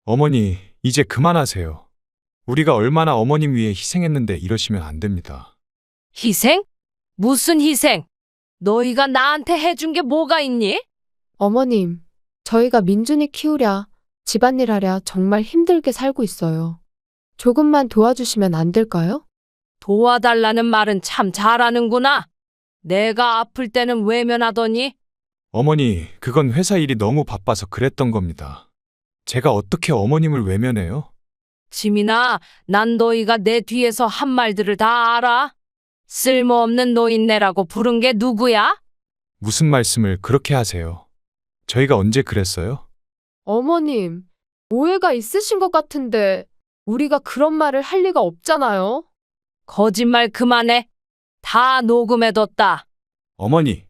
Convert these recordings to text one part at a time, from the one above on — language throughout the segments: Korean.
어머니, 이제 그만하세요. 우리가 얼마나 어머님 위해 희생했는데 이러시면 안 됩니다. 희생? 무슨 희생? 너희가 나한테 해준 게 뭐가 있니? 어머님, 저희가 민준이 키우랴, 집안일 하랴 정말 힘들게 살고 있어요. 조금만 도와주시면 안 될까요? 도와달라는 말은 참 잘하는구나. 내가 아플 때는 외면하더니 어머니, 그건 회사 일이 너무 바빠서 그랬던 겁니다. 제가 어떻게 어머님을 외면해요? 지민아, 난 너희가 내 뒤에서 한 말들을 다 알아. 쓸모없는 노인네라고 부른 게 누구야? 무슨 말씀을 그렇게 하세요? 저희가 언제 그랬어요? 어머님, 오해가 있으신 것 같은데 우리가 그런 말을 할 리가 없잖아요. 거짓말 그만해. 다 녹음해뒀다. 어머니,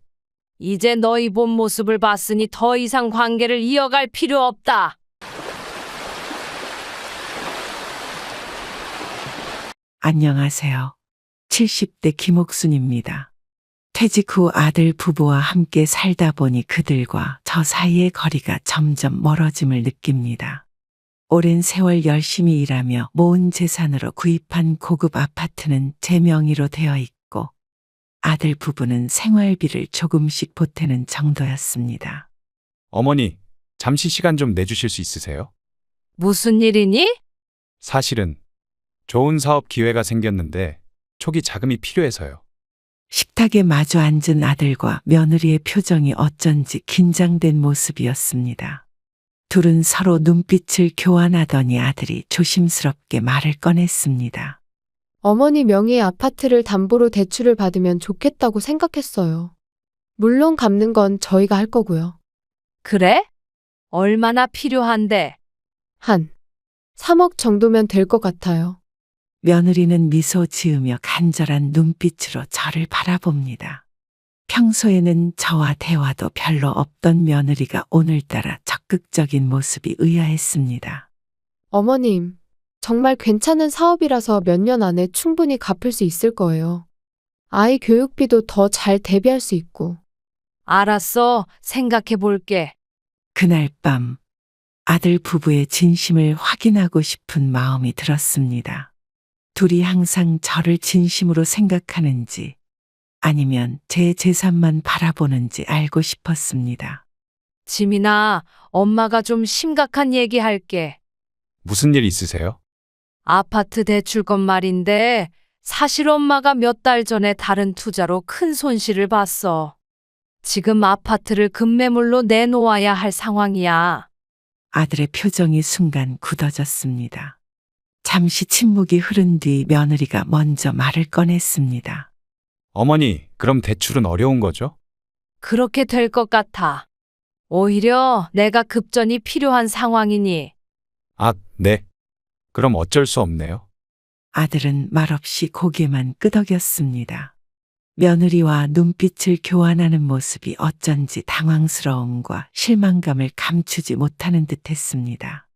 이제 너희 본 모습을 봤으니 더 이상 관계를 이어갈 필요 없다. 안녕하세요. 70대 김옥순입니다. 퇴직 후 아들 부부와 함께 살다 보니 그들과 저 사이의 거리가 점점 멀어짐을 느낍니다. 오랜 세월 열심히 일하며 모은 재산으로 구입한 고급 아파트는 제 명의로 되어 있고 아들 부부는 생활비를 조금씩 보태는 정도였습니다. 어머니, 잠시 시간 좀 내주실 수 있으세요? 무슨 일이니? 사실은 좋은 사업 기회가 생겼는데 초기 자금이 필요해서요. 식탁에 마주 앉은 아들과 며느리의 표정이 어쩐지 긴장된 모습이었습니다. 둘은 서로 눈빛을 교환하더니 아들이 조심스럽게 말을 꺼냈습니다. 어머니 명의의 아파트를 담보로 대출을 받으면 좋겠다고 생각했어요. 물론 갚는 건 저희가 할 거고요. 그래? 얼마나 필요한데? 한 3억 정도면 될 것 같아요. 며느리는 미소 지으며 간절한 눈빛으로 저를 바라봅니다. 평소에는 저와 대화도 별로 없던 며느리가 오늘따라 적극적인 모습이 의아했습니다. 어머님, 정말 괜찮은 사업이라서 몇 년 안에 충분히 갚을 수 있을 거예요. 아이 교육비도 더 잘 대비할 수 있고. 알았어. 생각해 볼게. 그날 밤 아들 부부의 진심을 확인하고 싶은 마음이 들었습니다. 둘이 항상 저를 진심으로 생각하는지 아니면 제 재산만 바라보는지 알고 싶었습니다. 지민아, 엄마가 좀 심각한 얘기 할게. 무슨 일 있으세요? 아파트 대출건 말인데 사실 엄마가 몇 달 전에 다른 투자로 큰 손실을 봤어. 지금 아파트를 급매물로 내놓아야 할 상황이야. 아들의 표정이 순간 굳어졌습니다. 잠시 침묵이 흐른 뒤 며느리가 먼저 말을 꺼냈습니다. 어머니, 그럼 대출은 어려운 거죠? 그렇게 될 것 같아. 오히려 내가 급전이 필요한 상황이니. 아, 네. 그럼 어쩔 수 없네요. 아들은 말없이 고개만 끄덕였습니다. 며느리와 눈빛을 교환하는 모습이 어쩐지 당황스러움과 실망감을 감추지 못하는 듯했습니다.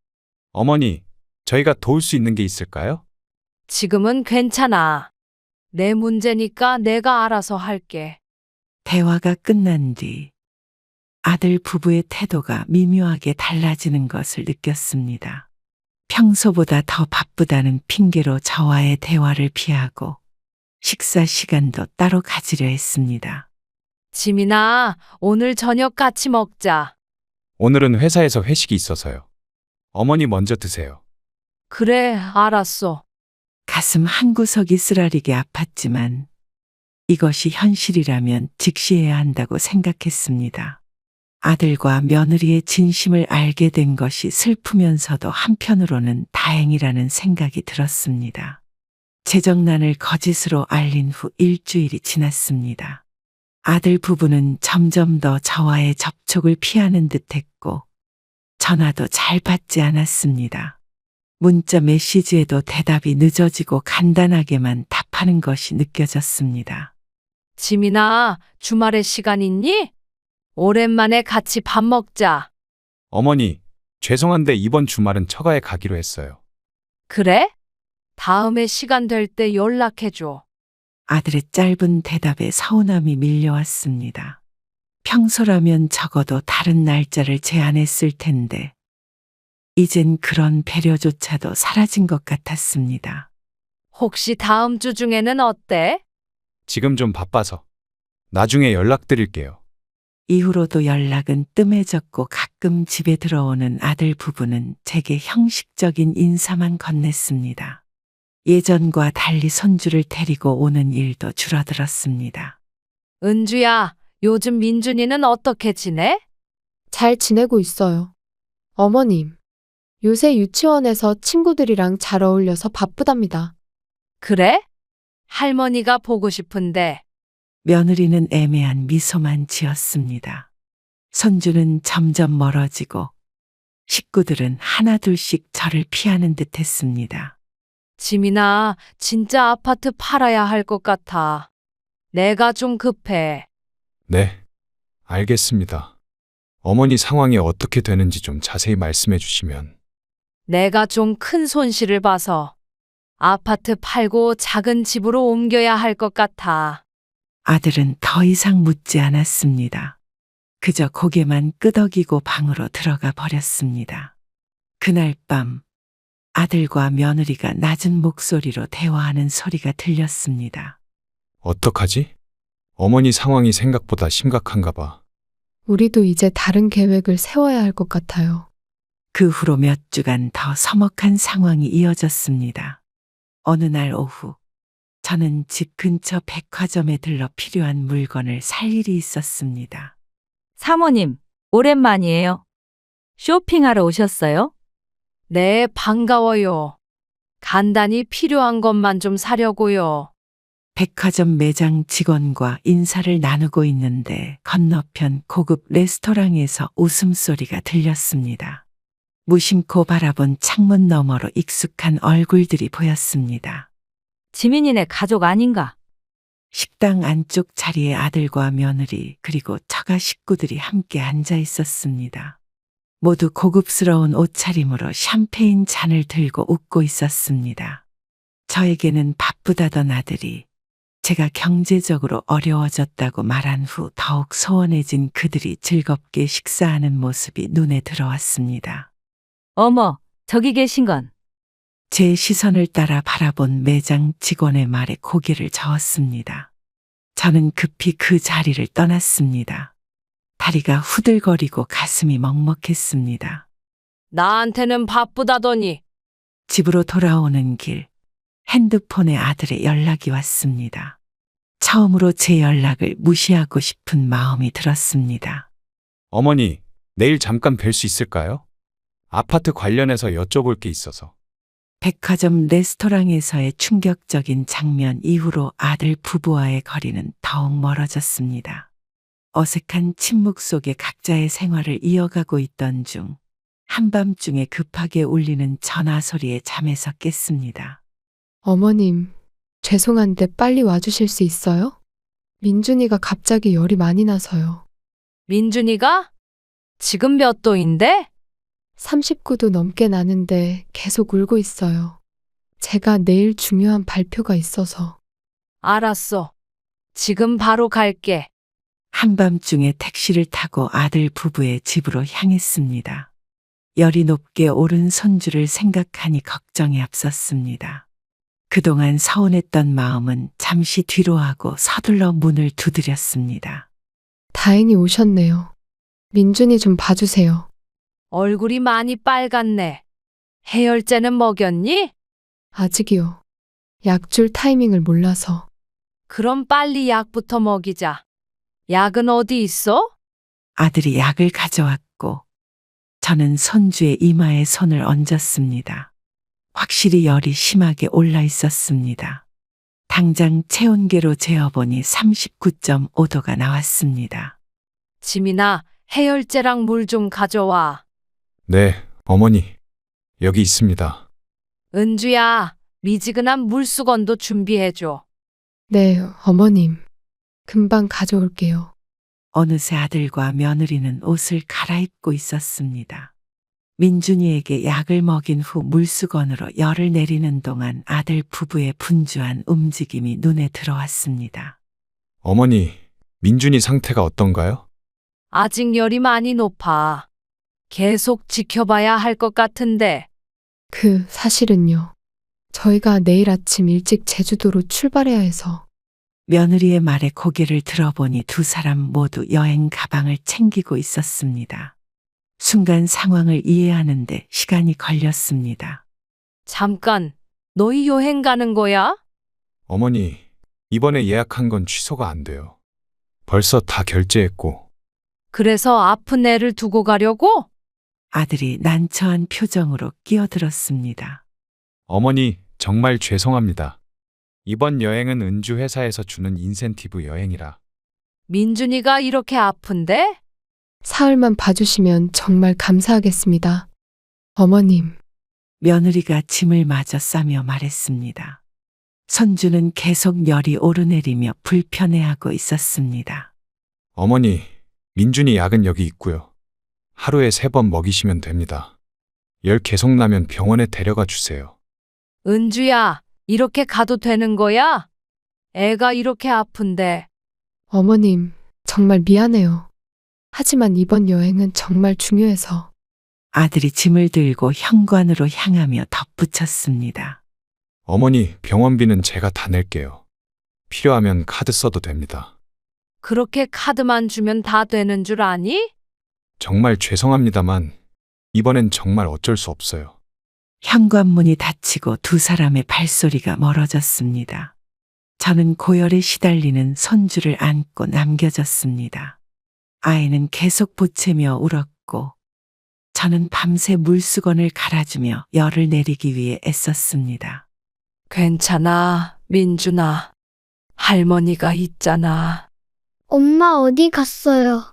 어머니, 저희가 도울 수 있는 게 있을까요? 지금은 괜찮아. 내 문제니까 내가 알아서 할게. 대화가 끝난 뒤 아들 부부의 태도가 미묘하게 달라지는 것을 느꼈습니다. 평소보다 더 바쁘다는 핑계로 저와의 대화를 피하고 식사 시간도 따로 가지려 했습니다. 지민아, 오늘 저녁 같이 먹자. 오늘은 회사에서 회식이 있어서요. 어머니 먼저 드세요. 그래, 알았어. 가슴 한구석이 쓰라리게 아팠지만 이것이 현실이라면 직시해야 한다고 생각했습니다. 아들과 며느리의 진심을 알게 된 것이 슬프면서도 한편으로는 다행이라는 생각이 들었습니다. 재정난을 거짓으로 알린 후 일주일이 지났습니다. 아들 부부는 점점 더 저와의 접촉을 피하는 듯했고 전화도 잘 받지 않았습니다. 문자 메시지에도 대답이 늦어지고 간단하게만 답하는 것이 느껴졌습니다. 지민아, 주말에 시간 있니? 오랜만에 같이 밥 먹자. 어머니, 죄송한데 이번 주말은 처가에 가기로 했어요. 그래? 다음에 시간 될 때 연락해줘. 아들의 짧은 대답에 서운함이 밀려왔습니다. 평소라면 적어도 다른 날짜를 제안했을 텐데 이젠 그런 배려조차도 사라진 것 같았습니다. 혹시 다음 주 중에는 어때? 지금 좀 바빠서. 나중에 연락드릴게요. 이후로도 연락은 뜸해졌고 가끔 집에 들어오는 아들 부부는 제게 형식적인 인사만 건넸습니다. 예전과 달리 손주를 데리고 오는 일도 줄어들었습니다. 은주야, 요즘 민준이는 어떻게 지내? 잘 지내고 있어요. 어머님, 요새 유치원에서 친구들이랑 잘 어울려서 바쁘답니다. 그래? 할머니가 보고 싶은데. 며느리는 애매한 미소만 지었습니다. 손주는 점점 멀어지고 식구들은 하나둘씩 저를 피하는 듯 했습니다. 지민아, 진짜 아파트 팔아야 할 것 같아. 내가 좀 급해. 네, 알겠습니다. 어머니 상황이 어떻게 되는지 좀 자세히 말씀해 주시면. 내가 좀 큰 손실을 봐서 아파트 팔고 작은 집으로 옮겨야 할 것 같아. 아들은 더 이상 묻지 않았습니다. 그저 고개만 끄덕이고 방으로 들어가 버렸습니다. 그날 밤 아들과 며느리가 낮은 목소리로 대화하는 소리가 들렸습니다. 어떡하지? 어머니 상황이 생각보다 심각한가 봐. 우리도 이제 다른 계획을 세워야 할 것 같아요. 그 후로 몇 주간 더 서먹한 상황이 이어졌습니다. 어느 날 오후, 저는 집 근처 백화점에 들러 필요한 물건을 살 일이 있었습니다. 사모님, 오랜만이에요. 쇼핑하러 오셨어요? 네, 반가워요. 간단히 필요한 것만 좀 사려고요. 백화점 매장 직원과 인사를 나누고 있는데 건너편 고급 레스토랑에서 웃음소리가 들렸습니다. 무심코 바라본 창문 너머로 익숙한 얼굴들이 보였습니다. 지민이네 가족 아닌가? 식당 안쪽 자리에 아들과 며느리 그리고 처가 식구들이 함께 앉아 있었습니다. 모두 고급스러운 옷차림으로 샴페인 잔을 들고 웃고 있었습니다. 저에게는 바쁘다던 아들이 제가 경제적으로 어려워졌다고 말한 후 더욱 소원해진 그들이 즐겁게 식사하는 모습이 눈에 들어왔습니다. 어머, 저기 계신 건 제 시선을 따라 바라본 매장 직원의 말에 고개를 저었습니다. 저는 급히 그 자리를 떠났습니다. 다리가 후들거리고 가슴이 먹먹했습니다. 나한테는 바쁘다더니. 집으로 돌아오는 길, 핸드폰에 아들의 연락이 왔습니다. 처음으로 제 연락을 무시하고 싶은 마음이 들었습니다. 어머니, 내일 잠깐 뵐 수 있을까요? 아파트 관련해서 여쭤볼 게 있어서. 백화점 레스토랑에서의 충격적인 장면 이후로 아들 부부와의 거리는 더욱 멀어졌습니다. 어색한 침묵 속에 각자의 생활을 이어가고 있던 중 한밤중에 급하게 울리는 전화 소리에 잠에서 깼습니다. 어머님, 죄송한데 빨리 와주실 수 있어요? 민준이가 갑자기 열이 많이 나서요. 민준이가? 지금 몇 도인데? 39도 넘게 나는데 계속 울고 있어요. 제가 내일 중요한 발표가 있어서. 알았어. 지금 바로 갈게. 한밤중에 택시를 타고 아들 부부의 집으로 향했습니다. 열이 높게 오른 손주를 생각하니 걱정이 앞섰습니다. 그동안 서운했던 마음은 잠시 뒤로 하고 서둘러 문을 두드렸습니다. 다행히 오셨네요. 민준이 좀 봐주세요. 얼굴이 많이 빨갛네. 해열제는 먹였니? 아직이요. 약 줄 타이밍을 몰라서. 그럼 빨리 약부터 먹이자. 약은 어디 있어? 아들이 약을 가져왔고 저는 손주의 이마에 손을 얹었습니다. 확실히 열이 심하게 올라 있었습니다. 당장 체온계로 재어보니 39.5도가 나왔습니다. 지민아, 해열제랑 물 좀 가져와. 네, 어머니. 여기 있습니다. 은주야, 미지근한 물수건도 준비해줘. 네, 어머님. 금방 가져올게요. 어느새 아들과 며느리는 옷을 갈아입고 있었습니다. 민준이에게 약을 먹인 후 물수건으로 열을 내리는 동안 아들 부부의 분주한 움직임이 눈에 들어왔습니다. 어머니, 민준이 상태가 어떤가요? 아직 열이 많이 높아. 계속 지켜봐야 할 것 같은데. 사실은요. 저희가 내일 아침 일찍 제주도로 출발해야 해서. 며느리의 말에 고개를 들어보니 두 사람 모두 여행 가방을 챙기고 있었습니다. 순간 상황을 이해하는데 시간이 걸렸습니다. 잠깐, 너희 여행 가는 거야? 어머니, 이번에 예약한 건 취소가 안 돼요. 벌써 다 결제했고. 그래서 아픈 애를 두고 가려고? 아들이 난처한 표정으로 끼어들었습니다. 어머니, 정말 죄송합니다. 이번 여행은 은주 회사에서 주는 인센티브 여행이라. 민준이가 이렇게 아픈데? 사흘만 봐주시면 정말 감사하겠습니다. 어머님, 며느리가 짐을 마저 싸며 말했습니다. 선주는 계속 열이 오르내리며 불편해하고 있었습니다. 어머니, 민준이 약은 여기 있고요. 하루에 3번 먹이시면 됩니다. 열 계속 나면 병원에 데려가 주세요. 은주야, 이렇게 가도 되는 거야? 애가 이렇게 아픈데. 어머님, 정말 미안해요. 하지만 이번 여행은 정말 중요해서. 아들이 짐을 들고 현관으로 향하며 덧붙였습니다. 어머니, 병원비는 제가 다 낼게요. 필요하면 카드 써도 됩니다. 그렇게 카드만 주면 다 되는 줄 아니? 정말 죄송합니다만 이번엔 정말 어쩔 수 없어요. 현관문이 닫히고 두 사람의 발소리가 멀어졌습니다. 저는 고열에 시달리는 손주를 안고 남겨졌습니다. 아이는 계속 보채며 울었고 저는 밤새 물수건을 갈아주며 열을 내리기 위해 애썼습니다. 괜찮아, 민준아. 할머니가 있잖아. 엄마 어디 갔어요?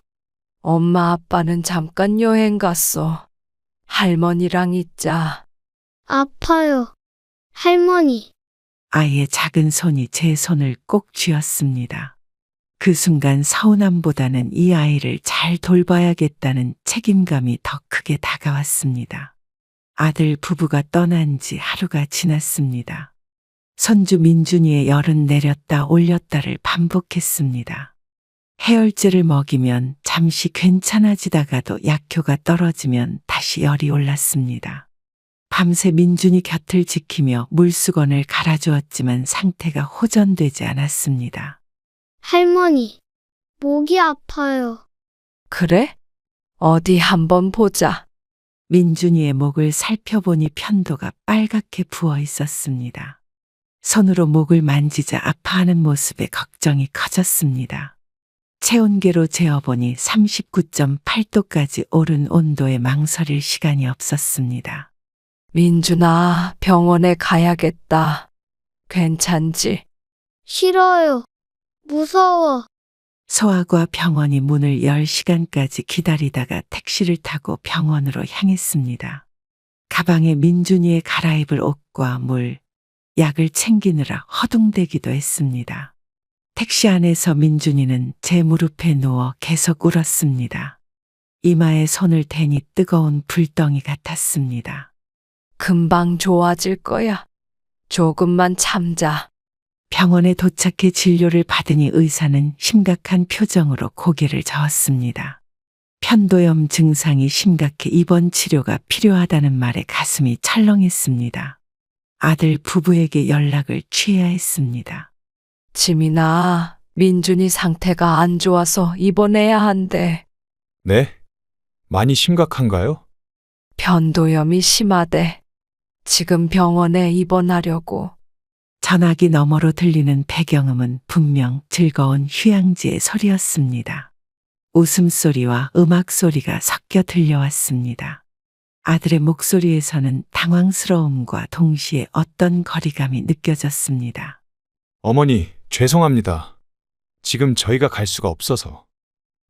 엄마 아빠는 잠깐 여행 갔어. 할머니랑 있자. 아파요. 할머니, 아이의 작은 손이 제 손을 꼭 쥐었습니다. 그 순간 서운함보다는 이 아이를 잘 돌봐야겠다는 책임감이 더 크게 다가왔습니다. 아들 부부가 떠난 지 하루가 지났습니다. 손주 민준이의 열은 내렸다 올렸다를 반복했습니다. 해열제를 먹이면 잠시 괜찮아지다가도 약효가 떨어지면 다시 열이 올랐습니다. 밤새 민준이 곁을 지키며 물수건을 갈아주었지만 상태가 호전되지 않았습니다. 할머니, 목이 아파요. 그래? 어디 한번 보자. 민준이의 목을 살펴보니 편도가 빨갛게 부어 있었습니다. 손으로 목을 만지자 아파하는 모습에 걱정이 커졌습니다. 체온계로 재어보니 39.8도까지 오른 온도에 망설일 시간이 없었습니다. 민준아, 병원에 가야겠다. 괜찮지? 싫어요. 무서워. 소아과 병원이 문을 열 시간까지 기다리다가 택시를 타고 병원으로 향했습니다. 가방에 민준이의 갈아입을 옷과 물, 약을 챙기느라 허둥대기도 했습니다. 택시 안에서 민준이는 제 무릎에 누워 계속 울었습니다. 이마에 손을 대니 뜨거운 불덩이 같았습니다. 금방 좋아질 거야. 조금만 참자. 병원에 도착해 진료를 받으니 의사는 심각한 표정으로 고개를 저었습니다. 편도염 증상이 심각해 입원 치료가 필요하다는 말에 가슴이 철렁했습니다. 아들 부부에게 연락을 취해야 했습니다. 지민아, 민준이 상태가 안 좋아서 입원해야 한대. 네? 많이 심각한가요? 편도염이 심하대. 지금 병원에 입원하려고. 전화기 너머로 들리는 배경음은 분명 즐거운 휴양지의 소리였습니다. 웃음소리와 음악소리가 섞여 들려왔습니다. 아들의 목소리에서는 당황스러움과 동시에 어떤 거리감이 느껴졌습니다. 어머니, 죄송합니다. 지금 저희가 갈 수가 없어서.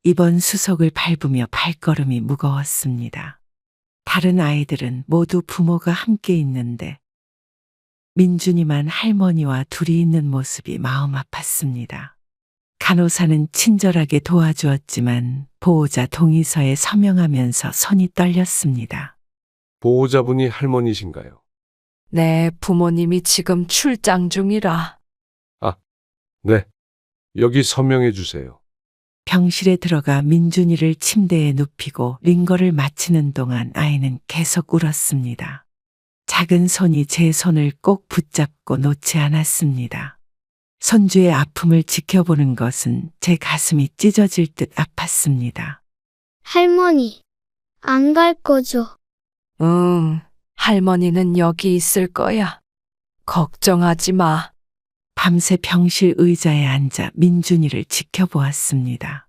이번 수속을 밟으며 발걸음이 무거웠습니다. 다른 아이들은 모두 부모가 함께 있는데 민준이만 할머니와 둘이 있는 모습이 마음 아팠습니다. 간호사는 친절하게 도와주었지만 보호자 동의서에 서명하면서 손이 떨렸습니다. 보호자분이 할머니신가요? 네, 부모님이 지금 출장 중이라. 네. 여기 서명해 주세요. 병실에 들어가 민준이를 침대에 눕히고 링거를 마치는 동안 아이는 계속 울었습니다. 작은 손이 제 손을 꼭 붙잡고 놓지 않았습니다. 손주의 아픔을 지켜보는 것은 제 가슴이 찢어질 듯 아팠습니다. 할머니, 안 갈 거죠? 응, 할머니는 여기 있을 거야. 걱정하지 마. 밤새 병실 의자에 앉아 민준이를 지켜보았습니다.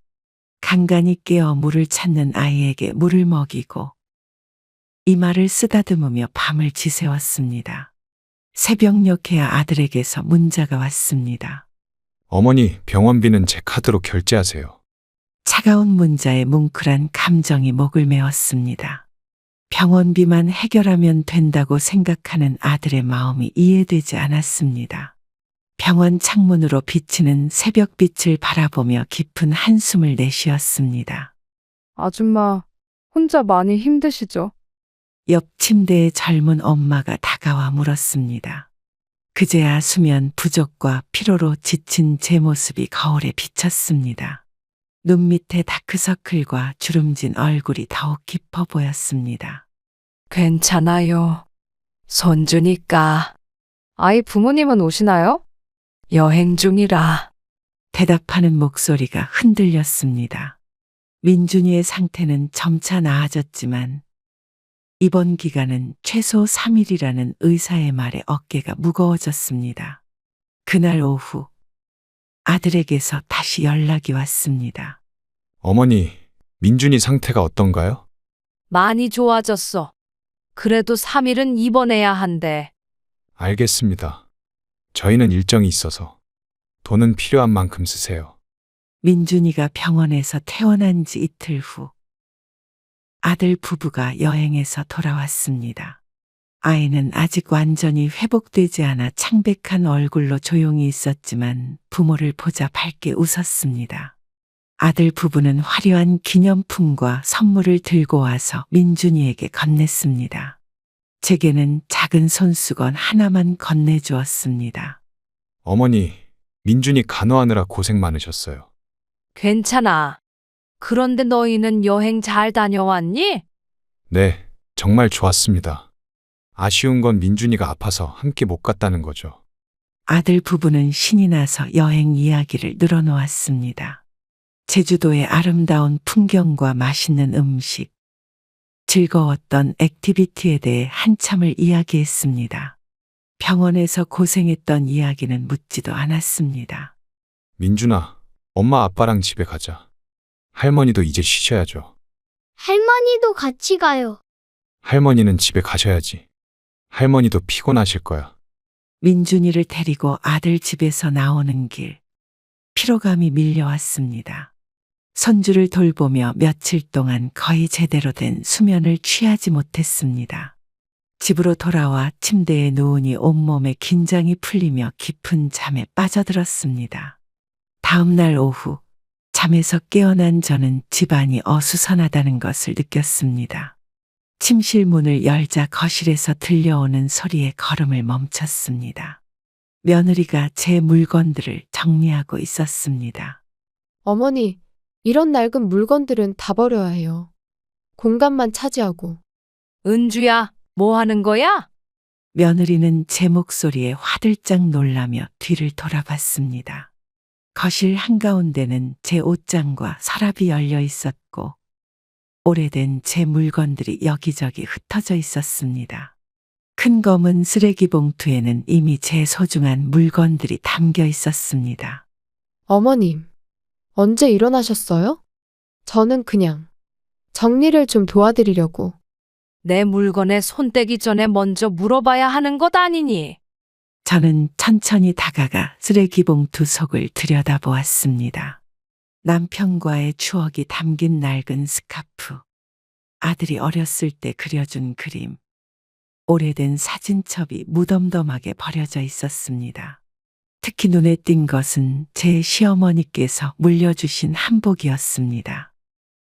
간간히 깨어 물을 찾는 아이에게 물을 먹이고 이마를 쓰다듬으며 밤을 지새웠습니다. 새벽녘에야 아들에게서 문자가 왔습니다. 어머니, 병원비는 제 카드로 결제하세요. 차가운 문자에 뭉클한 감정이 목을 메웠습니다. 병원비만 해결하면 된다고 생각하는 아들의 마음이 이해되지 않았습니다. 병원 창문으로 비치는 새벽빛을 바라보며 깊은 한숨을 내쉬었습니다. 아줌마, 혼자 많이 힘드시죠? 옆 침대에 젊은 엄마가 다가와 물었습니다. 그제야 수면 부족과 피로로 지친 제 모습이 거울에 비쳤습니다. 눈 밑에 다크서클과 주름진 얼굴이 더욱 깊어 보였습니다. 괜찮아요. 손주니까. 아이 부모님은 오시나요? 여행 중이라. 대답하는 목소리가 흔들렸습니다. 민준이의 상태는 점차 나아졌지만 입원 기간은 최소 3일이라는 의사의 말에 어깨가 무거워졌습니다. 그날 오후 아들에게서 다시 연락이 왔습니다. 어머니, 민준이 상태가 어떤가요? 많이 좋아졌어. 그래도 3일은 입원해야 한대. 알겠습니다. 저희는 일정이 있어서 돈은 필요한 만큼 쓰세요. 민준이가 병원에서 퇴원한 지 이틀 후 아들 부부가 여행에서 돌아왔습니다. 아이는 아직 완전히 회복되지 않아 창백한 얼굴로 조용히 있었지만 부모를 보자 밝게 웃었습니다. 아들 부부는 화려한 기념품과 선물을 들고 와서 민준이에게 건넸습니다. 제게는 작은 손수건 하나만 건네주었습니다. 어머니, 민준이 간호하느라 고생 많으셨어요. 괜찮아. 그런데 너희는 여행 잘 다녀왔니? 네, 정말 좋았습니다. 아쉬운 건 민준이가 아파서 함께 못 갔다는 거죠. 아들 부부는 신이 나서 여행 이야기를 늘어놓았습니다. 제주도의 아름다운 풍경과 맛있는 음식, 즐거웠던 액티비티에 대해 한참을 이야기했습니다. 병원에서 고생했던 이야기는 묻지도 않았습니다. 민준아, 엄마 아빠랑 집에 가자. 할머니도 이제 쉬셔야죠. 할머니도 같이 가요. 할머니는 집에 가셔야지. 할머니도 피곤하실 거야. 민준이를 데리고 아들 집에서 나오는 길, 피로감이 밀려왔습니다. 손주를 돌보며 며칠 동안 거의 제대로 된 수면을 취하지 못했습니다. 집으로 돌아와 침대에 누우니 온몸에 긴장이 풀리며 깊은 잠에 빠져들었습니다. 다음 날 오후 잠에서 깨어난 저는 집안이 어수선하다는 것을 느꼈습니다. 침실 문을 열자 거실에서 들려오는 소리에 걸음을 멈췄습니다. 며느리가 제 물건들을 정리하고 있었습니다. 어머니, 이런 낡은 물건들은 다 버려야 해요. 공간만 차지하고. 은주야, 뭐 하는 거야? 며느리는 제 목소리에 화들짝 놀라며 뒤를 돌아봤습니다. 거실 한가운데는 제 옷장과 서랍이 열려 있었고 오래된 제 물건들이 여기저기 흩어져 있었습니다. 큰 검은 쓰레기 봉투에는 이미 제 소중한 물건들이 담겨 있었습니다. 어머님, 언제 일어나셨어요? 저는 그냥 정리를 좀 도와드리려고. 내 물건에 손 떼기 전에 먼저 물어봐야 하는 것 아니니? 저는 천천히 다가가 쓰레기 봉투 속을 들여다보았습니다. 남편과의 추억이 담긴 낡은 스카프, 아들이 어렸을 때 그려준 그림, 오래된 사진첩이 무덤덤하게 버려져 있었습니다. 특히 눈에 띈 것은 제 시어머니께서 물려주신 한복이었습니다.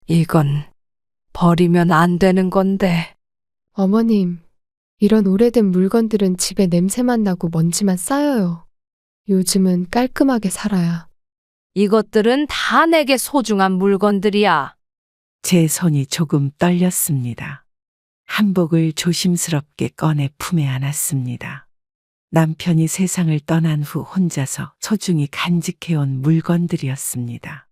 이건 버리면 안 되는 건데. 어머님, 이런 오래된 물건들은 집에 냄새만 나고 먼지만 쌓여요. 요즘은 깔끔하게 살아야. 이것들은 다 내게 소중한 물건들이야. 제 손이 조금 떨렸습니다. 한복을 조심스럽게 꺼내 품에 안았습니다. 남편이 세상을 떠난 후 혼자서 소중히 간직해온 물건들이었습니다.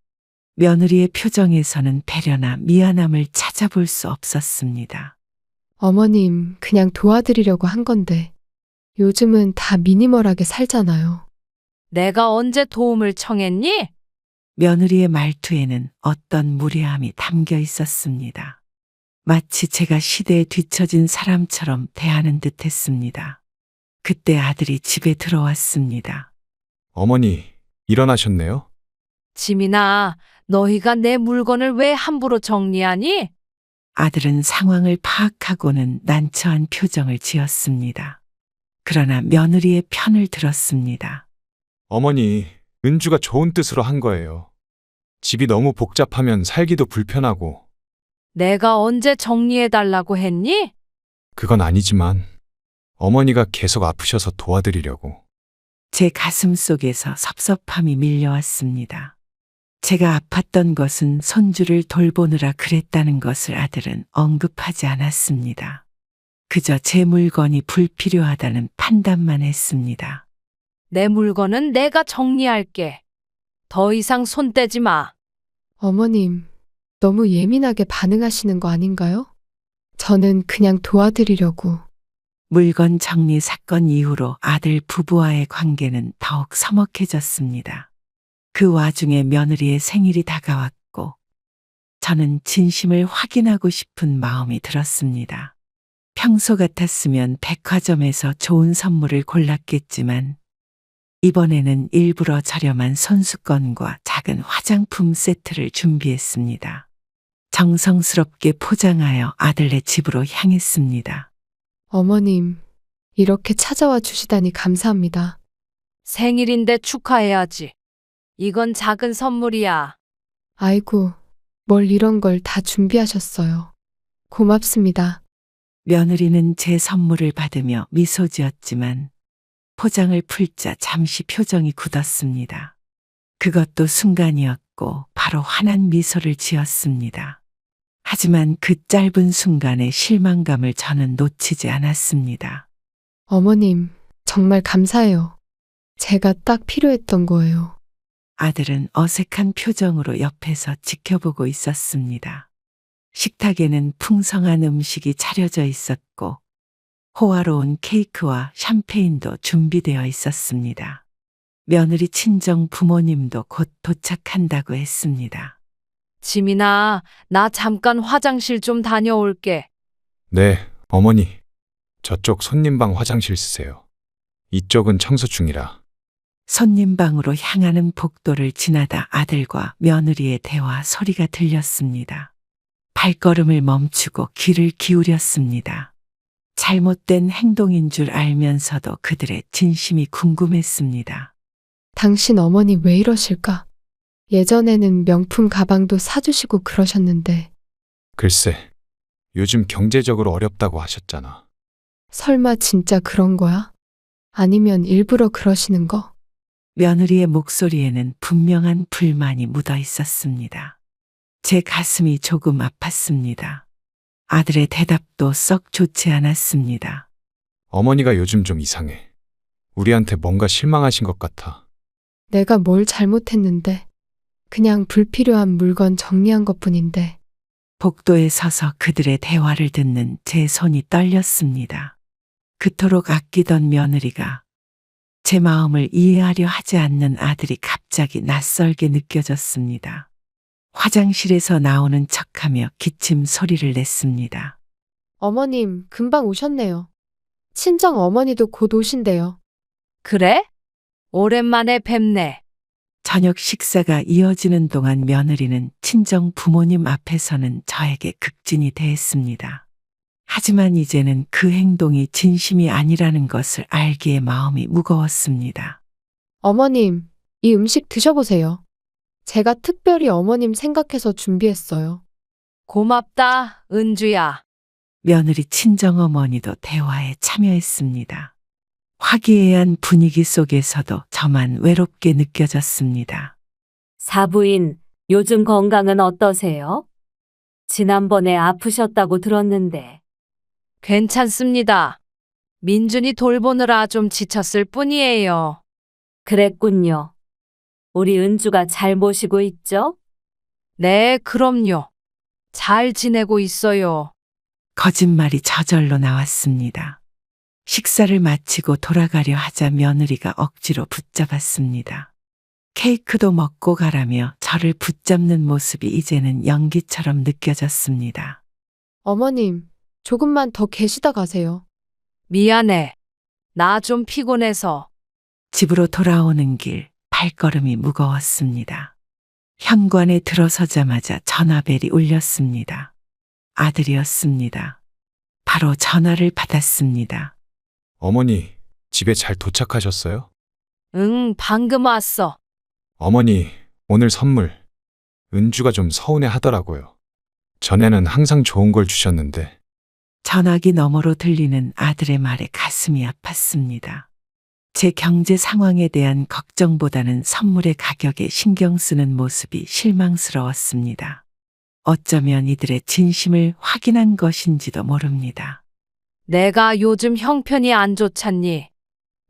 며느리의 표정에서는 배려나 미안함을 찾아볼 수 없었습니다. 어머님, 그냥 도와드리려고 한 건데. 요즘은 다 미니멀하게 살잖아요. 내가 언제 도움을 청했니? 며느리의 말투에는 어떤 무례함이 담겨 있었습니다. 마치 제가 시대에 뒤처진 사람처럼 대하는 듯 했습니다. 그때 아들이 집에 들어왔습니다. 어머니, 일어나셨네요? 지민아, 너희가 내 물건을 왜 함부로 정리하니? 아들은 상황을 파악하고는 난처한 표정을 지었습니다. 그러나 며느리의 편을 들었습니다. 어머니, 은주가 좋은 뜻으로 한 거예요. 집이 너무 복잡하면 살기도 불편하고, 내가 언제 정리해달라고 했니? 그건 아니지만, 어머니가 계속 아프셔서 도와드리려고. 제 가슴 속에서 섭섭함이 밀려왔습니다. 제가 아팠던 것은 손주를 돌보느라 그랬다는 것을 아들은 언급하지 않았습니다. 그저 제 물건이 불필요하다는 판단만 했습니다. 내 물건은 내가 정리할게. 더 이상 손 떼지 마. 어머님, 너무 예민하게 반응하시는 거 아닌가요? 저는 그냥 도와드리려고. 물건 정리 사건 이후로 아들 부부와의 관계는 더욱 서먹해졌습니다. 그 와중에 며느리의 생일이 다가왔고 저는 진심을 확인하고 싶은 마음이 들었습니다. 평소 같았으면 백화점에서 좋은 선물을 골랐겠지만 이번에는 일부러 저렴한 손수건과 작은 화장품 세트를 준비했습니다. 정성스럽게 포장하여 아들네 집으로 향했습니다. 어머님, 이렇게 찾아와 주시다니 감사합니다. 생일인데 축하해야지. 이건 작은 선물이야. 아이고, 뭘 이런 걸 다 준비하셨어요. 고맙습니다. 며느리는 제 선물을 받으며 미소 지었지만 포장을 풀자 잠시 표정이 굳었습니다. 그것도 순간이었고 바로 환한 미소를 지었습니다. 하지만 그 짧은 순간의 실망감을 저는 놓치지 않았습니다. 어머님, 정말 감사해요. 제가 딱 필요했던 거예요. 아들은 어색한 표정으로 옆에서 지켜보고 있었습니다. 식탁에는 풍성한 음식이 차려져 있었고 호화로운 케이크와 샴페인도 준비되어 있었습니다. 며느리 친정 부모님도 곧 도착한다고 했습니다. 지민아, 나 잠깐 화장실 좀 다녀올게. 네, 어머니. 저쪽 손님방 화장실 쓰세요. 이쪽은 청소 중이라. 손님 방으로 향하는 복도를 지나다 아들과 며느리의 대화 소리가 들렸습니다. 발걸음을 멈추고 귀를 기울였습니다. 잘못된 행동인 줄 알면서도 그들의 진심이 궁금했습니다. 당신 어머니 왜 이러실까? 예전에는 명품 가방도 사주시고 그러셨는데 글쎄, 요즘 경제적으로 어렵다고 하셨잖아. 설마 진짜 그런 거야? 아니면 일부러 그러시는 거? 며느리의 목소리에는 분명한 불만이 묻어 있었습니다. 제 가슴이 조금 아팠습니다. 아들의 대답도 썩 좋지 않았습니다. 어머니가 요즘 좀 이상해. 우리한테 뭔가 실망하신 것 같아. 내가 뭘 잘못했는데 그냥 불필요한 물건 정리한 것뿐인데. 복도에 서서 그들의 대화를 듣는 제 손이 떨렸습니다. 그토록 아끼던 며느리가 제 마음을 이해하려 하지 않는 아들이 갑자기 낯설게 느껴졌습니다. 화장실에서 나오는 척하며 기침 소리를 냈습니다. 어머님, 금방 오셨네요. 친정 어머니도 곧 오신대요. 그래? 오랜만에 뵙네. 저녁 식사가 이어지는 동안 며느리는 친정 부모님 앞에서는 저에게 극진히 대했습니다. 하지만 이제는 그 행동이 진심이 아니라는 것을 알기에 마음이 무거웠습니다. 어머님, 이 음식 드셔보세요. 제가 특별히 어머님 생각해서 준비했어요. 고맙다, 은주야. 며느리 친정어머니도 대화에 참여했습니다. 화기애애한 분위기 속에서도 저만 외롭게 느껴졌습니다. 사부인, 요즘 건강은 어떠세요? 지난번에 아프셨다고 들었는데. 괜찮습니다. 민준이 돌보느라 좀 지쳤을 뿐이에요. 그랬군요. 우리 은주가 잘 모시고 있죠? 네, 그럼요. 잘 지내고 있어요. 거짓말이 저절로 나왔습니다. 식사를 마치고 돌아가려 하자 며느리가 억지로 붙잡았습니다. 케이크도 먹고 가라며 저를 붙잡는 모습이 이제는 연기처럼 느껴졌습니다. 어머님, 조금만 더 계시다 가세요. 미안해. 나 좀 피곤해서. 집으로 돌아오는 길 발걸음이 무거웠습니다. 현관에 들어서자마자 전화벨이 울렸습니다. 아들이었습니다. 바로 전화를 받았습니다. 어머니, 집에 잘 도착하셨어요? 응, 방금 왔어. 어머니, 오늘 선물. 은주가 좀 서운해 하더라고요. 전에는 항상 좋은 걸 주셨는데. 전화기 너머로 들리는 아들의 말에 가슴이 아팠습니다. 제 경제 상황에 대한 걱정보다는 선물의 가격에 신경 쓰는 모습이 실망스러웠습니다. 어쩌면 이들의 진심을 확인한 것인지도 모릅니다. 내가 요즘 형편이 안 좋잖니.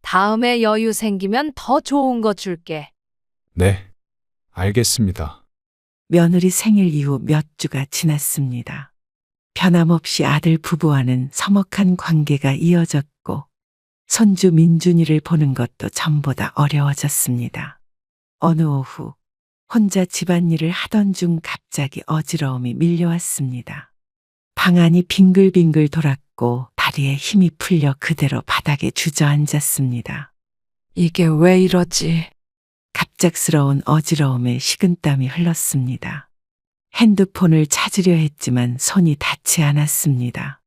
다음에 여유 생기면 더 좋은 거 줄게. 네, 알겠습니다. 며느리 생일 이후 몇 주가 지났습니다. 변함없이 아들 부부와는 서먹한 관계가 이어졌고 손주 민준이를 보는 것도 전보다 어려워졌습니다. 어느 오후 혼자 집안일을 하던 중 갑자기 어지러움이 밀려왔습니다. 방안이 빙글빙글 돌았고 다리에 힘이 풀려 그대로 바닥에 주저앉았습니다. 이게 왜 이러지? 갑작스러운 어지러움에 식은땀이 흘렀습니다. 핸드폰을 찾으려 했지만 손이 닿지 않았습니다.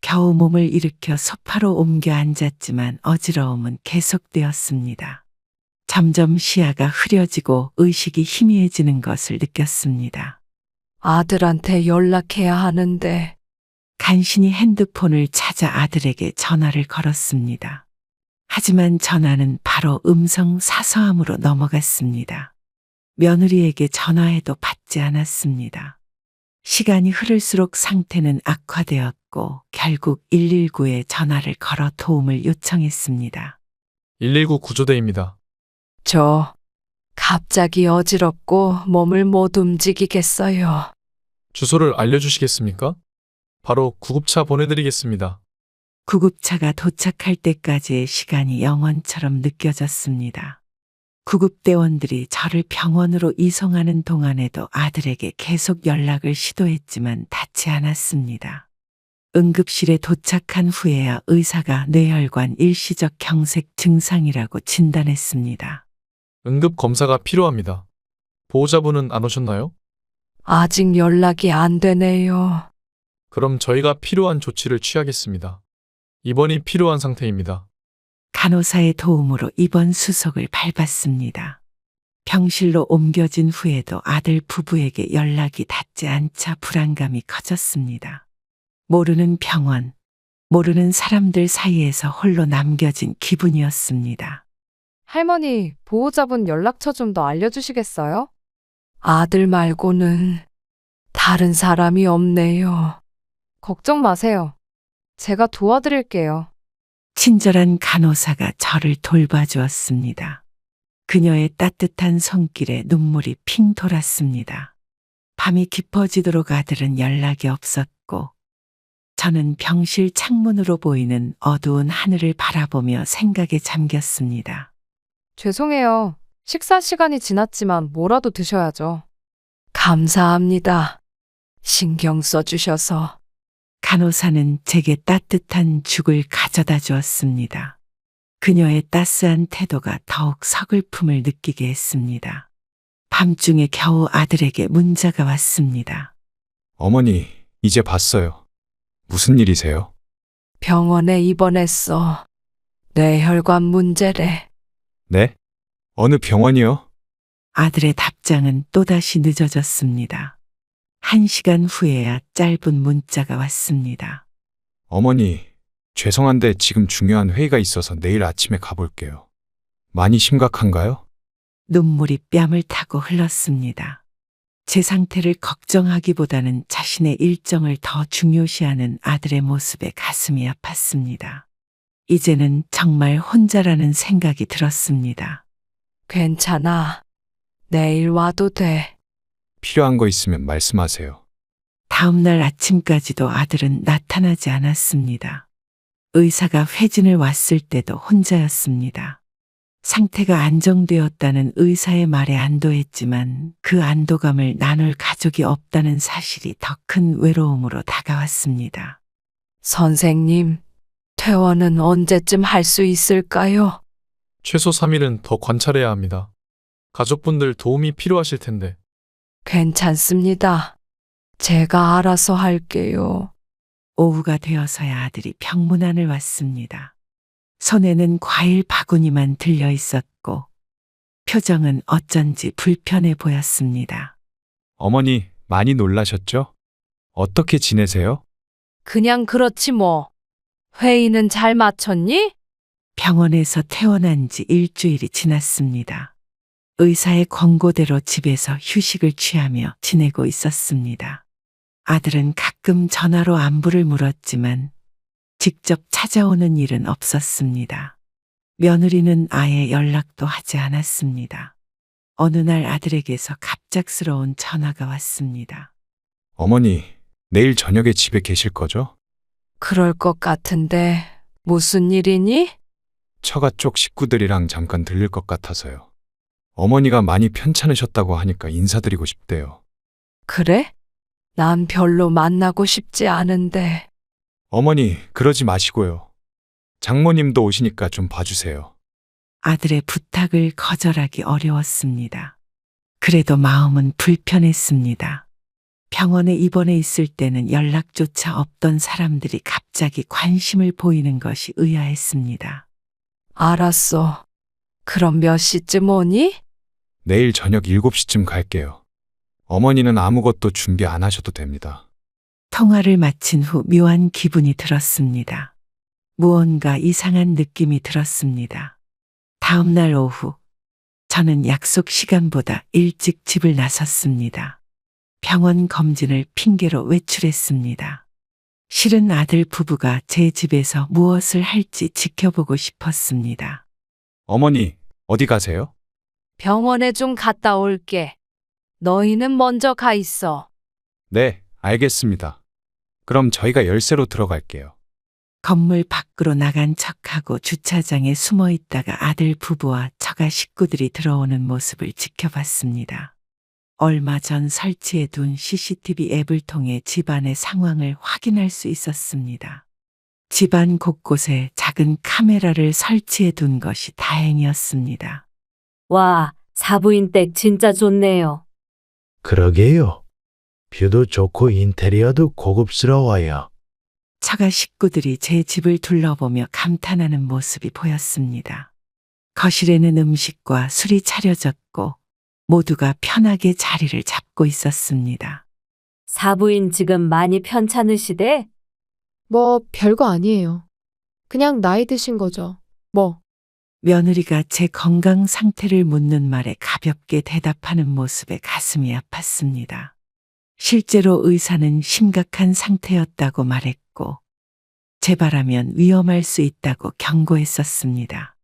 겨우 몸을 일으켜 소파로 옮겨 앉았지만 어지러움은 계속되었습니다. 점점 시야가 흐려지고 의식이 희미해지는 것을 느꼈습니다. 아들한테 연락해야 하는데. 간신히 핸드폰을 찾아 아들에게 전화를 걸었습니다. 하지만 전화는 바로 음성 사서함으로 넘어갔습니다. 며느리에게 전화해도 받지 않았습니다. 시간이 흐를수록 상태는 악화되었고 결국 119에 전화를 걸어 도움을 요청했습니다. 119 구조대입니다. 저 갑자기 어지럽고 몸을 못 움직이겠어요. 주소를 알려주시겠습니까? 바로 구급차 보내드리겠습니다. 구급차가 도착할 때까지의 시간이 영원처럼 느껴졌습니다. 구급대원들이 저를 병원으로 이송하는 동안에도 아들에게 계속 연락을 시도했지만 닿지 않았습니다. 응급실에 도착한 후에야 의사가 뇌혈관 일시적 경색 증상이라고 진단했습니다. 응급 검사가 필요합니다. 보호자분은 안 오셨나요? 아직 연락이 안 되네요. 그럼 저희가 필요한 조치를 취하겠습니다. 입원이 필요한 상태입니다. 간호사의 도움으로 입원 수속을 밟았습니다. 병실로 옮겨진 후에도 아들 부부에게 연락이 닿지 않자 불안감이 커졌습니다. 모르는 병원, 모르는 사람들 사이에서 홀로 남겨진 기분이었습니다. 할머니, 보호자분 연락처 좀 더 알려주시겠어요? 아들 말고는 다른 사람이 없네요. 걱정 마세요. 제가 도와드릴게요. 친절한 간호사가 저를 돌봐주었습니다. 그녀의 따뜻한 손길에 눈물이 핑 돌았습니다. 밤이 깊어지도록 아들은 연락이 없었고 저는 병실 창문으로 보이는 어두운 하늘을 바라보며 생각에 잠겼습니다. 죄송해요. 식사 시간이 지났지만 뭐라도 드셔야죠. 감사합니다. 신경 써주셔서. 간호사는 제게 따뜻한 죽을 가져다 주었습니다. 그녀의 따스한 태도가 더욱 서글픔을 느끼게 했습니다. 밤중에 겨우 아들에게 문자가 왔습니다. 어머니, 이제 봤어요. 무슨 일이세요? 병원에 입원했어. 뇌혈관 문제래. 네? 어느 병원이요? 아들의 답장은 또다시 늦어졌습니다. 1시간 후에야 짧은 문자가 왔습니다. 어머니, 죄송한데 지금 중요한 회의가 있어서 내일 아침에 가볼게요. 많이 심각한가요? 눈물이 뺨을 타고 흘렀습니다. 제 상태를 걱정하기보다는 자신의 일정을 더 중요시하는 아들의 모습에 가슴이 아팠습니다. 이제는 정말 혼자라는 생각이 들었습니다. 괜찮아. 내일 와도 돼. 필요한 거 있으면 말씀하세요. 다음 날 아침까지도 아들은 나타나지 않았습니다. 의사가 회진을 왔을 때도 혼자였습니다. 상태가 안정되었다는 의사의 말에 안도했지만 그 안도감을 나눌 가족이 없다는 사실이 더 큰 외로움으로 다가왔습니다. 선생님, 퇴원은 언제쯤 할 수 있을까요? 최소 3일은 더 관찰해야 합니다. 가족분들 도움이 필요하실 텐데. 괜찮습니다. 제가 알아서 할게요. 오후가 되어서야 아들이 병문안을 왔습니다. 손에는 과일 바구니만 들려 있었고 표정은 어쩐지 불편해 보였습니다. 어머니, 많이 놀라셨죠? 어떻게 지내세요? 그냥 그렇지 뭐. 회의는 잘 마쳤니? 병원에서 퇴원한 지 일주일이 지났습니다. 의사의 권고대로 집에서 휴식을 취하며 지내고 있었습니다. 아들은 가끔 전화로 안부를 물었지만 직접 찾아오는 일은 없었습니다. 며느리는 아예 연락도 하지 않았습니다. 어느 날 아들에게서 갑작스러운 전화가 왔습니다. 어머니, 내일 저녁에 집에 계실 거죠? 그럴 것 같은데 무슨 일이니? 처가 쪽 식구들이랑 잠깐 들릴 것 같아서요. 어머니가 많이 편찮으셨다고 하니까 인사드리고 싶대요. 그래? 난 별로 만나고 싶지 않은데. 어머니, 그러지 마시고요. 장모님도 오시니까 좀 봐주세요. 아들의 부탁을 거절하기 어려웠습니다. 그래도 마음은 불편했습니다. 병원에 입원해 있을 때는 연락조차 없던 사람들이 갑자기 관심을 보이는 것이 의아했습니다. 알았어. 그럼 몇 시쯤 오니? 내일 저녁 7시쯤 갈게요. 어머니는 아무것도 준비 안 하셔도 됩니다. 통화를 마친 후 묘한 기분이 들었습니다. 무언가 이상한 느낌이 들었습니다. 다음 날 오후, 저는 약속 시간보다 일찍 집을 나섰습니다. 병원 검진을 핑계로 외출했습니다. 실은 아들 부부가 제 집에서 무엇을 할지 지켜보고 싶었습니다. 어머니, 어디 가세요? 병원에 좀 갔다 올게. 너희는 먼저 가 있어. 네, 알겠습니다. 그럼 저희가 열쇠로 들어갈게요. 건물 밖으로 나간 척하고 주차장에 숨어 있다가 아들 부부와 처가 식구들이 들어오는 모습을 지켜봤습니다. 얼마 전 설치해 둔 CCTV 앱을 통해 집안의 상황을 확인할 수 있었습니다. 집안 곳곳에 작은 카메라를 설치해 둔 것이 다행이었습니다. 와, 사부인 댁 진짜 좋네요. 그러게요. 뷰도 좋고 인테리어도 고급스러워요. 처가 식구들이 제 집을 둘러보며 감탄하는 모습이 보였습니다. 거실에는 음식과 술이 차려졌고 모두가 편하게 자리를 잡고 있었습니다. 사부인 지금 많이 편찮으시대? 뭐 별거 아니에요. 그냥 나이 드신 거죠. 뭐. 며느리가 제 건강 상태를 묻는 말에 가볍게 대답하는 모습에 가슴이 아팠습니다. 실제로 의사는 심각한 상태였다고 말했고 재발하면 위험할 수 있다고 경고했었습니다.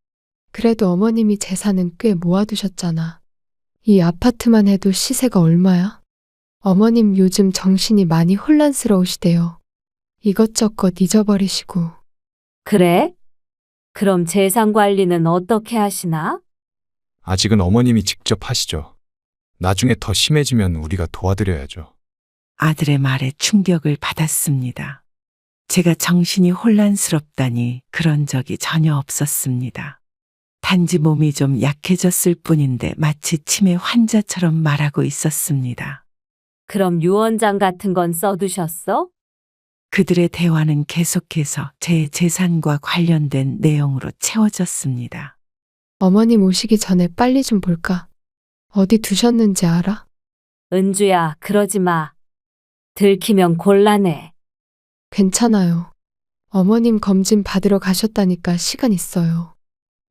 그래도 어머님이 재산은 꽤 모아두셨잖아. 이 아파트만 해도 시세가 얼마야? 어머님 요즘 정신이 많이 혼란스러우시대요. 이것저것 잊어버리시고. 그래? 그럼 재산 관리는 어떻게 하시나? 아직은 어머님이 직접 하시죠. 나중에 더 심해지면 우리가 도와드려야죠. 아들의 말에 충격을 받았습니다. 제가 정신이 혼란스럽다니 그런 적이 전혀 없었습니다. 단지 몸이 좀 약해졌을 뿐인데 마치 치매 환자처럼 말하고 있었습니다. 그럼 유언장 같은 건 써두셨어? 그들의 대화는 계속해서 제 재산과 관련된 내용으로 채워졌습니다. 어머님 오시기 전에 빨리 좀 볼까? 어디 두셨는지 알아? 은주야, 그러지 마. 들키면 곤란해. 괜찮아요. 어머님 검진 받으러 가셨다니까 시간 있어요.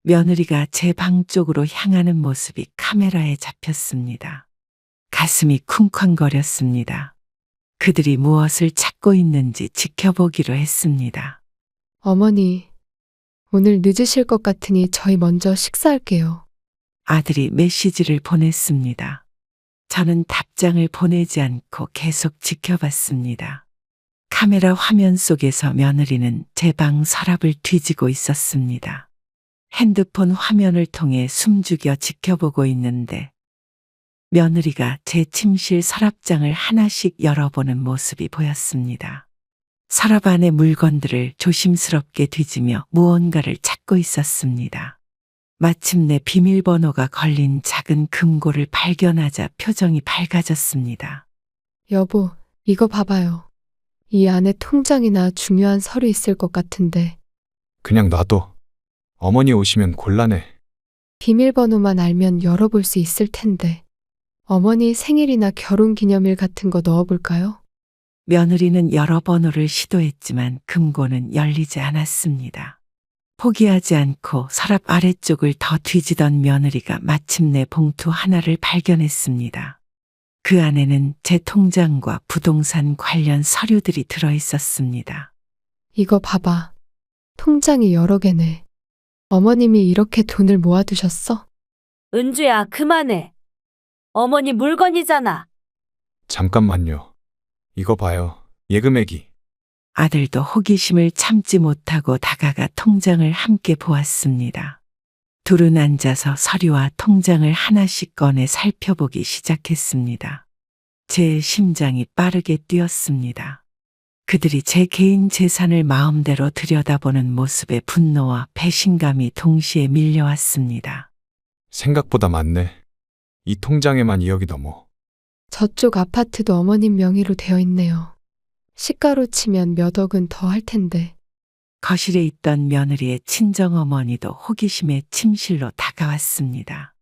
며느리가 제 방 쪽으로 향하는 모습이 카메라에 잡혔습니다. 가슴이 쿵쾅거렸습니다. 그들이 무엇을 찾고 있는지 지켜보기로 했습니다. 어머니, 오늘 늦으실 것 같으니 저희 먼저 식사할게요. 아들이 메시지를 보냈습니다. 저는 답장을 보내지 않고 계속 지켜봤습니다. 카메라 화면 속에서 며느리는 제 방 서랍을 뒤지고 있었습니다. 핸드폰 화면을 통해 숨죽여 지켜보고 있는데 며느리가 제 침실 서랍장을 하나씩 열어보는 모습이 보였습니다. 서랍 안의 물건들을 조심스럽게 뒤지며 무언가를 찾고 있었습니다. 마침내 비밀번호가 걸린 작은 금고를 발견하자 표정이 밝아졌습니다. 여보, 이거 봐봐요. 이 안에 통장이나 중요한 서류 있을 것 같은데 그냥 놔둬. 어머니 오시면 곤란해. 비밀번호만 알면 열어볼 수 있을 텐데. 어머니 생일이나 결혼 기념일 같은 거 넣어볼까요? 며느리는 여러 번호를 시도했지만 금고는 열리지 않았습니다. 포기하지 않고 서랍 아래쪽을 더 뒤지던 며느리가 마침내 봉투 하나를 발견했습니다. 그 안에는 제 통장과 부동산 관련 서류들이 들어 있었습니다. 이거 봐봐. 통장이 여러 개네. 어머님이 이렇게 돈을 모아두셨어? 은주야, 그만해. 어머니 물건이잖아. 잠깐만요. 이거 봐요. 예금액이. 아들도 호기심을 참지 못하고 다가가 통장을 함께 보았습니다. 둘은 앉아서 서류와 통장을 하나씩 꺼내 살펴보기 시작했습니다. 제 심장이 빠르게 뛰었습니다. 그들이 제 개인 재산을 마음대로 들여다보는 모습에 분노와 배신감이 동시에 밀려왔습니다. 생각보다 많네. 이 통장에만 2억이 넘어. 저쪽 아파트도 어머님 명의로 되어 있네요. 시가로 치면 몇 억은 더 할 텐데. 거실에 있던 며느리의 친정어머니도 호기심에 침실로 다가왔습니다.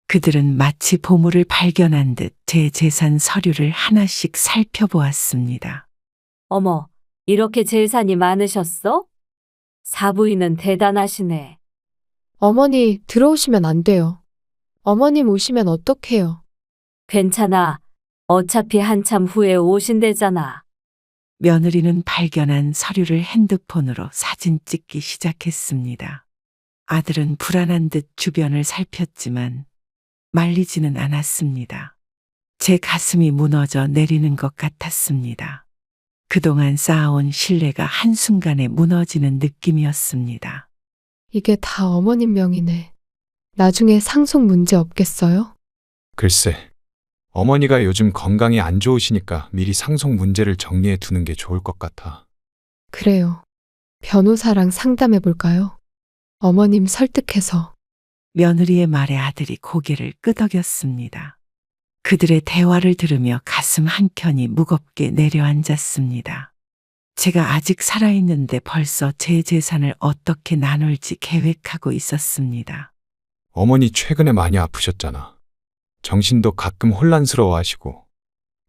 그들은 마치 보물을 발견한 듯 제 재산 서류를 하나씩 살펴보았습니다. 어머, 이렇게 재산이 많으셨어? 사부인은 대단하시네. 어머니, 들어오시면 안 돼요. 어머님 오시면 어떡해요? 괜찮아. 어차피 한참 후에 오신대잖아. 며느리는 발견한 서류를 핸드폰으로 사진 찍기 시작했습니다. 아들은 불안한 듯 주변을 살폈지만 말리지는 않았습니다. 제 가슴이 무너져 내리는 것 같았습니다. 그동안 쌓아온 신뢰가 한순간에 무너지는 느낌이었습니다. 이게 다 어머님 명의네. 나중에 상속 문제 없겠어요? 글쎄. 어머니가 요즘 건강이 안 좋으시니까 미리 상속 문제를 정리해 두는 게 좋을 것 같아. 그래요. 변호사랑 상담해 볼까요? 어머님 설득해서. 며느리의 말에 아들이 고개를 끄덕였습니다. 그들의 대화를 들으며 가슴 한켠이 무겁게 내려앉았습니다. 제가 아직 살아있는데 벌써 제 재산을 어떻게 나눌지 계획하고 있었습니다. 어머니 최근에 많이 아프셨잖아. 정신도 가끔 혼란스러워 하시고.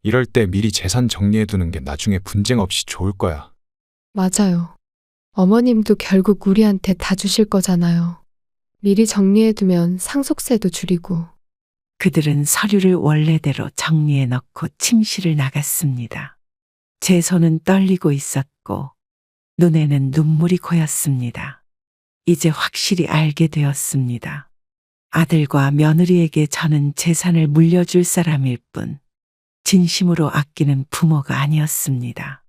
이럴 때 미리 재산 정리해 두는 게 나중에 분쟁 없이 좋을 거야. 맞아요. 어머님도 결국 우리한테 다 주실 거잖아요. 미리 정리해 두면 상속세도 줄이고. 그들은 서류를 원래대로 정리해 넣고 침실을 나갔습니다. 제 손은 떨리고 있었고 눈에는 눈물이 고였습니다. 이제 확실히 알게 되었습니다. 아들과 며느리에게 저는 재산을 물려줄 사람일 뿐 진심으로 아끼는 부모가 아니었습니다.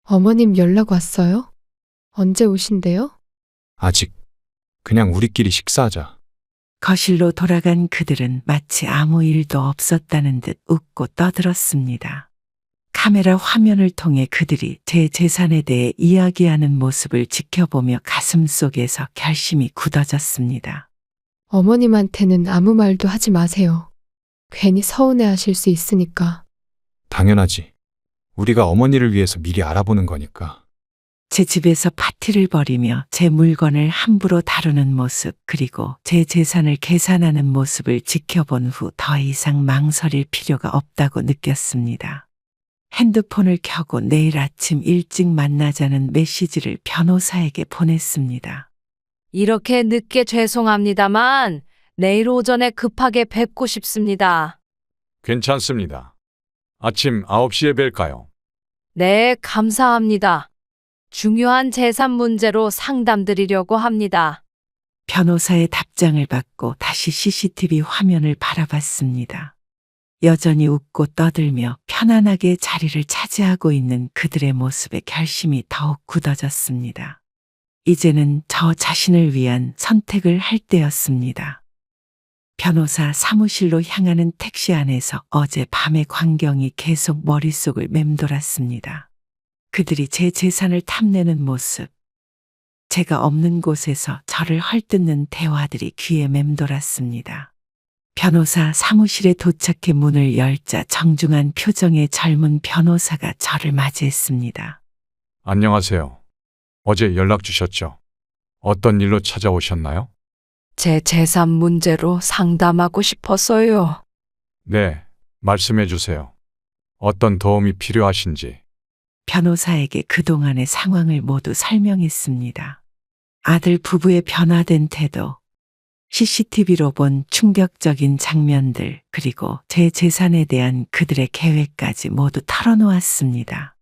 어머님 연락 왔어요? 언제 오신대요? 아직. 그냥 우리끼리 식사하자. 거실로 돌아간 그들은 마치 아무 일도 없었다는 듯 웃고 떠들었습니다. 카메라 화면을 통해 그들이 제 재산에 대해 이야기하는 모습을 지켜보며 가슴속에서 결심이 굳어졌습니다. 어머님한테는 아무 말도 하지 마세요. 괜히 서운해 하실 수 있으니까. 당연하지. 우리가 어머니를 위해서 미리 알아보는 거니까. 제 집에서 파티를 벌이며 제 물건을 함부로 다루는 모습 그리고 제 재산을 계산하는 모습을 지켜본 후 더 이상 망설일 필요가 없다고 느꼈습니다. 핸드폰을 켜고 내일 아침 일찍 만나자는 메시지를 변호사에게 보냈습니다. 이렇게 늦게 죄송합니다만 내일 오전에 급하게 뵙고 싶습니다. 괜찮습니다. 아침 9시에 뵐까요? 네, 감사합니다. 중요한 재산 문제로 상담드리려고 합니다. 변호사의 답장을 받고 다시 CCTV 화면을 바라봤습니다. 여전히 웃고 떠들며 편안하게 자리를 차지하고 있는 그들의 모습에 결심이 더욱 굳어졌습니다. 이제는 저 자신을 위한 선택을 할 때였습니다. 변호사 사무실로 향하는 택시 안에서 어제 밤의 광경이 계속 머릿속을 맴돌았습니다. 그들이 제 재산을 탐내는 모습, 제가 없는 곳에서 저를 헐뜯는 대화들이 귀에 맴돌았습니다. 변호사 사무실에 도착해 문을 열자 정중한 표정의 젊은 변호사가 저를 맞이했습니다. 안녕하세요. 어제 연락 주셨죠? 어떤 일로 찾아오셨나요? 제 재산 문제로 상담하고 싶어서요. 네, 말씀해 주세요. 어떤 도움이 필요하신지. 변호사에게 그동안의 상황을 모두 설명했습니다. 아들 부부의 변화된 태도, CCTV로 본 충격적인 장면들, 그리고 제 재산에 대한 그들의 계획까지 모두 털어놓았습니다.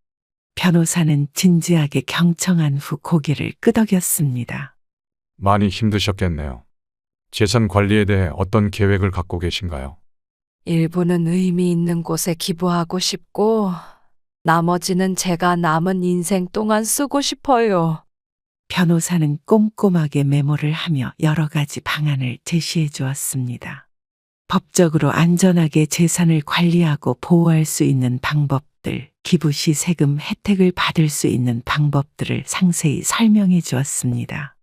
변호사는 진지하게 경청한 후 고개를 끄덕였습니다. 많이 힘드셨겠네요. 재산 관리에 대해 어떤 계획을 갖고 계신가요? 일부는 의미 있는 곳에 기부하고 싶고, 나머지는 제가 남은 인생 동안 쓰고 싶어요. 변호사는 꼼꼼하게 메모를 하며 여러 가지 방안을 제시해 주었습니다. 법적으로 안전하게 재산을 관리하고 보호할 수 있는 방법들, 기부 시 세금 혜택을 받을 수 있는 방법들을 상세히 설명해 주었습니다.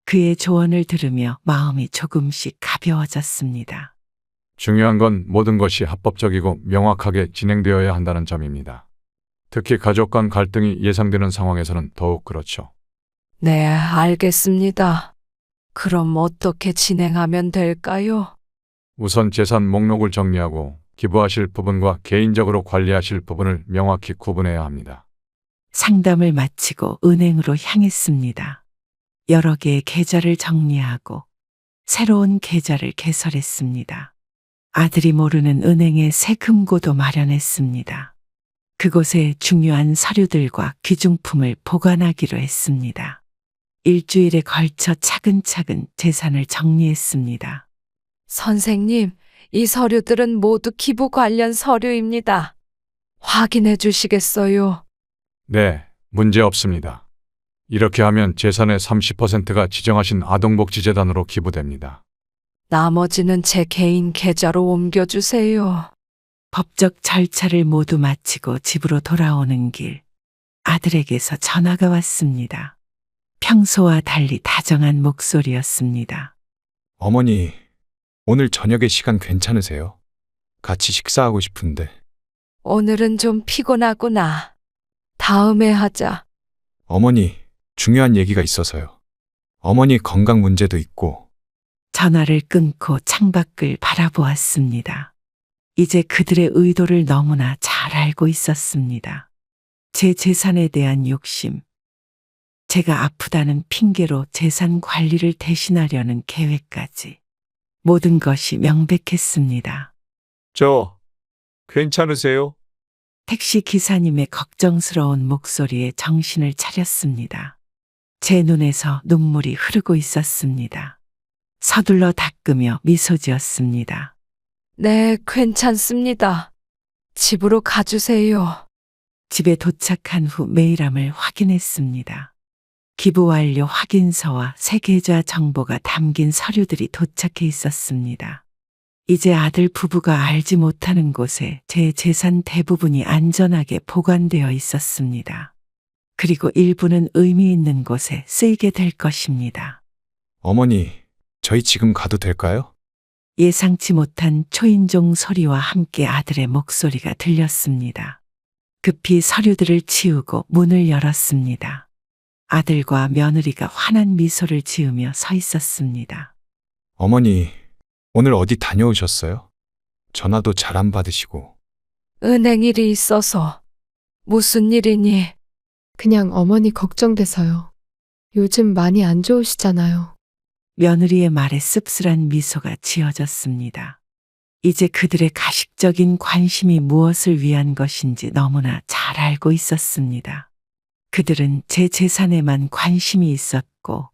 그의 조언을 들으며 마음이 조금씩 가벼워졌습니다. 중요한 건 모든 것이 합법적이고 명확하게 진행되어야 한다는 점입니다. 특히 가족 간 갈등이 예상되는 상황에서는 더욱 그렇죠. 네, 알겠습니다. 그럼 어떻게 진행하면 될까요? 우선 재산 목록을 정리하고 기부하실 부분과 개인적으로 관리하실 부분을 명확히 구분해야 합니다. 상담을 마치고 은행으로 향했습니다. 여러 개의 계좌를 정리하고 새로운 계좌를 개설했습니다. 아들이 모르는 은행에 새 금고도 마련했습니다. 그곳에 중요한 서류들과 귀중품을 보관하기로 했습니다. 일주일에 걸쳐 차근차근 재산을 정리했습니다. 선생님, 이 서류들은 모두 기부 관련 서류입니다. 확인해 주시겠어요? 네, 문제 없습니다. 이렇게 하면 재산의 30%가 지정하신 아동복지재단으로 기부됩니다. 나머지는 제 개인 계좌로 옮겨주세요. 법적 절차를 모두 마치고 집으로 돌아오는 길, 아들에게서 전화가 왔습니다. 평소와 달리 다정한 목소리였습니다. 어머니, 오늘 저녁에 시간 괜찮으세요? 같이 식사하고 싶은데. 오늘은 좀 피곤하구나. 다음에 하자. 어머니, 중요한 얘기가 있어서요. 어머니 건강 문제도 있고. 전화를 끊고 창밖을 바라보았습니다. 이제 그들의 의도를 너무나 잘 알고 있었습니다. 제 재산에 대한 욕심, 제가 아프다는 핑계로 재산 관리를 대신하려는 계획까지 모든 것이 명백했습니다. 저, 괜찮으세요? 택시 기사님의 걱정스러운 목소리에 정신을 차렸습니다. 제 눈에서 눈물이 흐르고 있었습니다. 서둘러 닦으며 미소 지었습니다. 네, 괜찮습니다. 집으로 가주세요. 집에 도착한 후 메일함을 확인했습니다. 기부 완료 확인서와 새 계좌 정보가 담긴 서류들이 도착해 있었습니다. 이제 아들 부부가 알지 못하는 곳에 제 재산 대부분이 안전하게 보관되어 있었습니다. 그리고 일부는 의미 있는 곳에 쓰이게 될 것입니다. 어머니, 저희 지금 가도 될까요? 예상치 못한 초인종 소리와 함께 아들의 목소리가 들렸습니다. 급히 서류들을 치우고 문을 열었습니다. 아들과 며느리가 환한 미소를 지으며 서 있었습니다. 어머니, 오늘 어디 다녀오셨어요? 전화도 잘 안 받으시고. 은행 일이 있어서. 무슨 일이니? 그냥 어머니 걱정돼서요. 요즘 많이 안 좋으시잖아요. 며느리의 말에 씁쓸한 미소가 지어졌습니다. 이제 그들의 가식적인 관심이 무엇을 위한 것인지 너무나 잘 알고 있었습니다. 그들은 제 재산에만 관심이 있었고,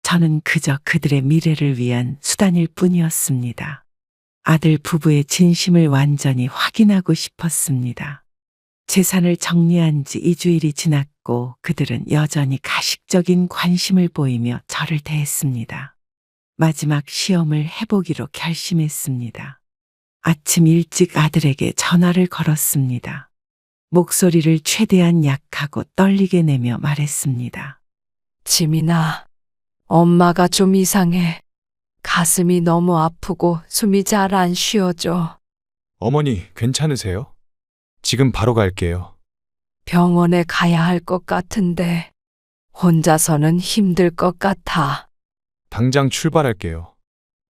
저는 그저 그들의 미래를 위한 수단일 뿐이었습니다. 아들 부부의 진심을 완전히 확인하고 싶었습니다. 재산을 정리한 지 2주일이 지났고 그들은 여전히 가식적인 관심을 보이며 저를 대했습니다. 마지막 시험을 해보기로 결심했습니다. 아침 일찍 아들에게 전화를 걸었습니다. 목소리를 최대한 약하고 떨리게 내며 말했습니다. 지민아, 엄마가 좀 이상해. 가슴이 너무 아프고 숨이 잘 안 쉬어져. 어머니, 괜찮으세요? 지금 바로 갈게요. 병원에 가야 할 것 같은데 혼자서는 힘들 것 같아. 당장 출발할게요.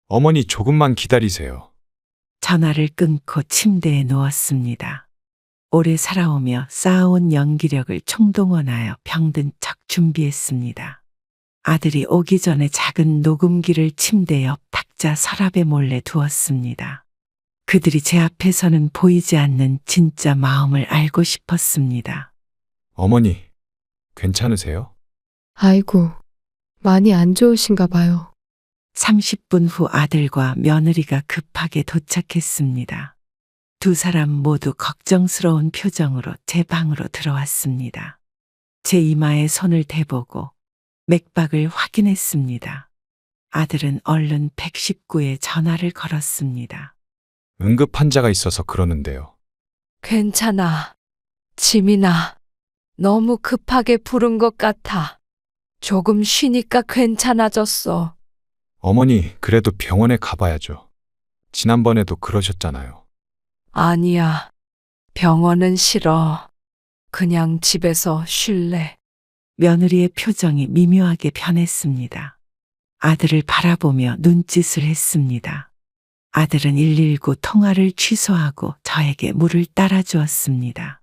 어머니, 조금만 기다리세요. 전화를 끊고 침대에 누웠습니다. 오래 살아오며 쌓아온 연기력을 총동원하여 병든 척 준비했습니다. 아들이 오기 전에 작은 녹음기를 침대 옆 탁자 서랍에 몰래 두었습니다. 그들이 제 앞에서는 보이지 않는 진짜 마음을 알고 싶었습니다. 어머니, 괜찮으세요? 아이고, 많이 안 좋으신가 봐요. 30분 후 아들과 며느리가 급하게 도착했습니다. 두 사람 모두 걱정스러운 표정으로 제 방으로 들어왔습니다. 제 이마에 손을 대보고 맥박을 확인했습니다. 아들은 얼른 119에 전화를 걸었습니다. 응급 환자가 있어서 그러는데요. 괜찮아. 지민아, 너무 급하게 부른 것 같아. 조금 쉬니까 괜찮아졌어. 어머니, 그래도 병원에 가봐야죠. 지난번에도 그러셨잖아요. 아니야. 병원은 싫어. 그냥 집에서 쉴래. 며느리의 표정이 미묘하게 변했습니다. 아들을 바라보며 눈짓을 했습니다. 아들은 119 통화를 취소하고 저에게 물을 따라주었습니다.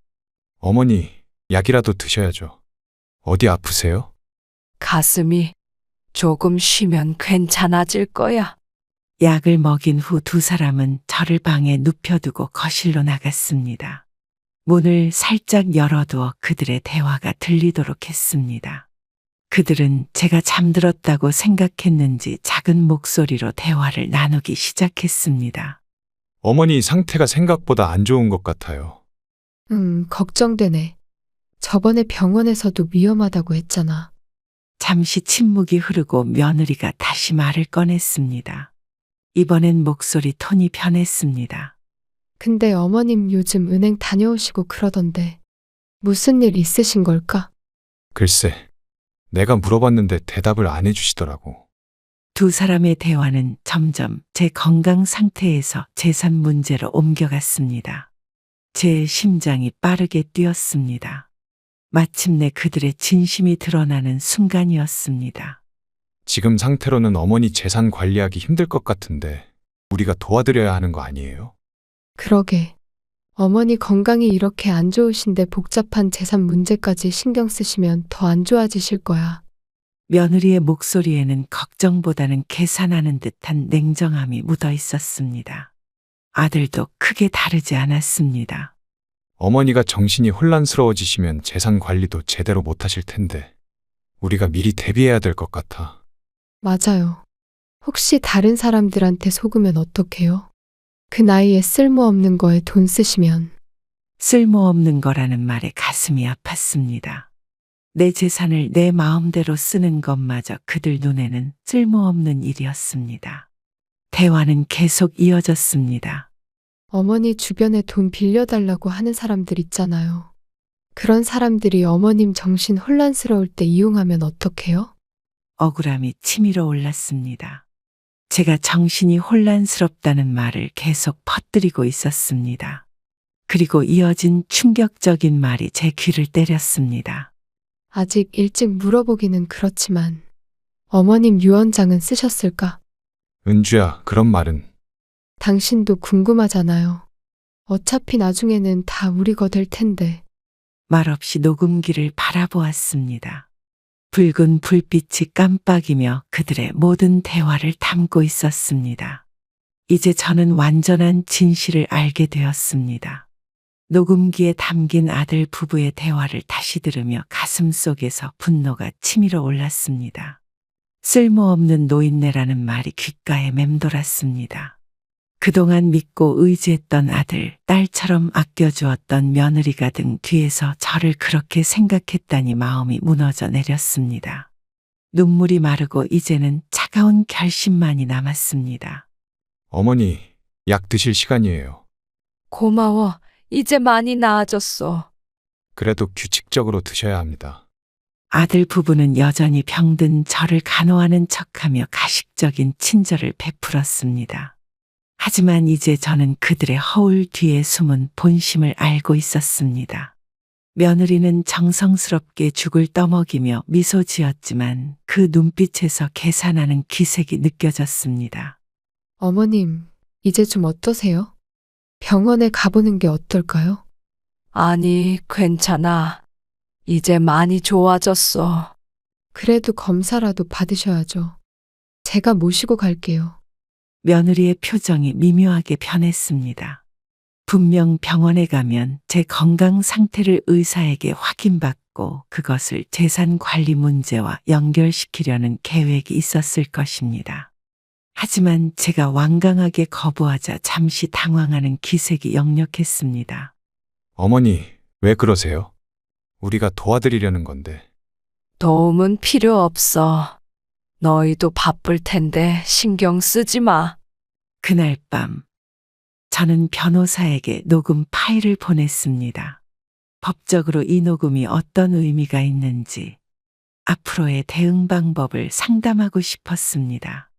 어머니, 약이라도 드셔야죠. 어디 아프세요? 가슴이 조금 쉬면 괜찮아질 거야. 약을 먹인 후 두 사람은 저를 방에 눕혀두고 거실로 나갔습니다. 문을 살짝 열어두어 그들의 대화가 들리도록 했습니다. 그들은 제가 잠들었다고 생각했는지 작은 목소리로 대화를 나누기 시작했습니다. 어머니 상태가 생각보다 안 좋은 것 같아요. 걱정되네. 저번에 병원에서도 위험하다고 했잖아. 잠시 침묵이 흐르고 며느리가 다시 말을 꺼냈습니다. 이번엔 목소리 톤이 변했습니다. 근데 어머님 요즘 은행 다녀오시고 그러던데 무슨 일 있으신 걸까? 글쎄, 내가 물어봤는데 대답을 안 해주시더라고. 두 사람의 대화는 점점 제 건강 상태에서 재산 문제로 옮겨갔습니다. 제 심장이 빠르게 뛰었습니다. 마침내 그들의 진심이 드러나는 순간이었습니다. 지금 상태로는 어머니 재산 관리하기 힘들 것 같은데 우리가 도와드려야 하는 거 아니에요? 그러게. 어머니 건강이 이렇게 안 좋으신데 복잡한 재산 문제까지 신경 쓰시면 더 안 좋아지실 거야. 며느리의 목소리에는 걱정보다는 계산하는 듯한 냉정함이 묻어 있었습니다. 아들도 크게 다르지 않았습니다. 어머니가 정신이 혼란스러워지시면 재산 관리도 제대로 못 하실 텐데 우리가 미리 대비해야 될 것 같아. 맞아요. 혹시 다른 사람들한테 속으면 어떡해요? 그 나이에 쓸모없는 거에 돈 쓰시면. 쓸모없는 거라는 말에 가슴이 아팠습니다. 내 재산을 내 마음대로 쓰는 것마저 그들 눈에는 쓸모없는 일이었습니다. 대화는 계속 이어졌습니다. 어머니 주변에 돈 빌려달라고 하는 사람들 있잖아요. 그런 사람들이 어머님 정신 혼란스러울 때 이용하면 어떡해요? 억울함이 치밀어 올랐습니다. 제가 정신이 혼란스럽다는 말을 계속 퍼뜨리고 있었습니다. 그리고 이어진 충격적인 말이 제 귀를 때렸습니다. 아직 일찍 물어보기는 그렇지만 어머님 유언장은 쓰셨을까? 은주야, 그런 말은. 당신도 궁금하잖아요. 어차피 나중에는 다 우리 거 될 텐데. 말없이 녹음기를 바라보았습니다. 붉은 불빛이 깜빡이며 그들의 모든 대화를 담고 있었습니다. 이제 저는 완전한 진실을 알게 되었습니다. 녹음기에 담긴 아들 부부의 대화를 다시 들으며 가슴 속에서 분노가 치밀어 올랐습니다. 쓸모없는 노인네라는 말이 귓가에 맴돌았습니다. 그동안 믿고 의지했던 아들, 딸처럼 아껴주었던 며느리가 등 뒤에서 저를 그렇게 생각했다니 마음이 무너져 내렸습니다. 눈물이 마르고 이제는 차가운 결심만이 남았습니다. 어머니, 약 드실 시간이에요. 고마워. 이제 많이 나아졌어. 그래도 규칙적으로 드셔야 합니다. 아들 부부는 여전히 병든 저를 간호하는 척하며 가식적인 친절을 베풀었습니다. 하지만 이제 저는 그들의 허울 뒤에 숨은 본심을 알고 있었습니다. 며느리는 정성스럽게 죽을 떠먹이며 미소 지었지만 그 눈빛에서 계산하는 기색이 느껴졌습니다. 어머님, 이제 좀 어떠세요? 병원에 가보는 게 어떨까요? 아니, 괜찮아. 이제 많이 좋아졌어. 그래도 검사라도 받으셔야죠. 제가 모시고 갈게요. 며느리의 표정이 미묘하게 변했습니다. 분명 병원에 가면 제 건강 상태를 의사에게 확인받고 그것을 재산 관리 문제와 연결시키려는 계획이 있었을 것입니다. 하지만 제가 완강하게 거부하자 잠시 당황하는 기색이 역력했습니다. 어머니, 왜 그러세요? 우리가 도와드리려는 건데. 도움은 필요 없어. 너희도 바쁠 텐데 신경 쓰지 마. 그날 밤 저는 변호사에게 녹음 파일을 보냈습니다. 법적으로 이 녹음이 어떤 의미가 있는지 앞으로의 대응 방법을 상담하고 싶었습니다.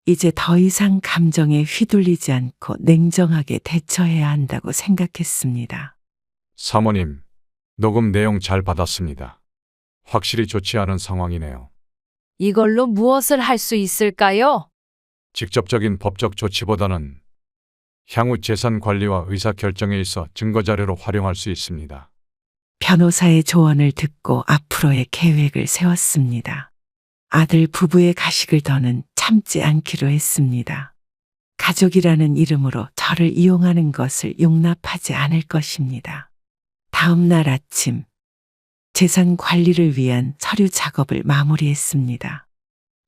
이제 더 이상 감정에 휘둘리지 않고 냉정하게 대처해야 한다고 생각했습니다. 사모님, 녹음 내용 잘 받았습니다. 확실히 좋지 않은 상황이네요. 이걸로 무엇을 할 수 있을까요? 직접적인 법적 조치보다는 향후 재산 관리와 의사 결정에 있어 증거 자료로 활용할 수 있습니다. 변호사의 조언을 듣고 앞으로의 계획을 세웠습니다. 아들 부부의 가식을 더는 참지 않기로 했습니다. 가족이라는 이름으로 저를 이용하는 것을 용납하지 않을 것입니다. 다음 날 아침, 재산 관리를 위한 서류 작업을 마무리했습니다.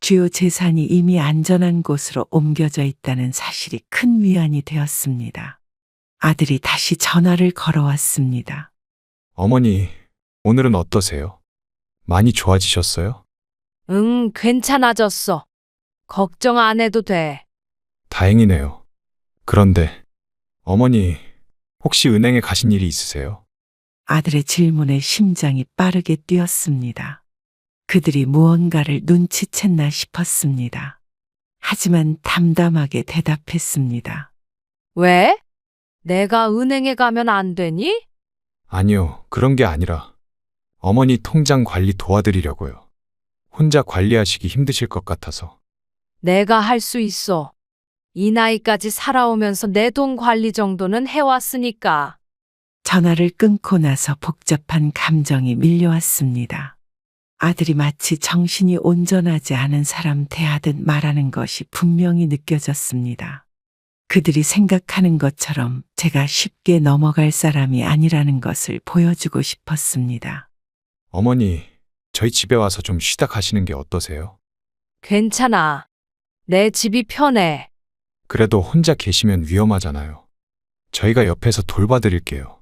주요 재산이 이미 안전한 곳으로 옮겨져 있다는 사실이 큰 위안이 되었습니다. 아들이 다시 전화를 걸어왔습니다. 어머니, 오늘은 어떠세요? 많이 좋아지셨어요? 응, 괜찮아졌어. 걱정 안 해도 돼. 다행이네요. 그런데, 어머니, 혹시 은행에 가신 일이 있으세요? 아들의 질문에 심장이 빠르게 뛰었습니다. 그들이 무언가를 눈치챘나 싶었습니다. 하지만 담담하게 대답했습니다. 왜? 내가 은행에 가면 안 되니? 아니요, 그런 게 아니라 어머니 통장 관리 도와드리려고요. 혼자 관리하시기 힘드실 것 같아서. 내가 할 수 있어. 이 나이까지 살아오면서 내 돈 관리 정도는 해왔으니까. 전화를 끊고 나서 복잡한 감정이 밀려왔습니다. 아들이 마치 정신이 온전하지 않은 사람 대하듯 말하는 것이 분명히 느껴졌습니다. 그들이 생각하는 것처럼 제가 쉽게 넘어갈 사람이 아니라는 것을 보여주고 싶었습니다. 어머니, 저희 집에 와서 좀 쉬다 가시는 게 어떠세요? 괜찮아. 내 집이 편해. 그래도 혼자 계시면 위험하잖아요. 저희가 옆에서 돌봐드릴게요.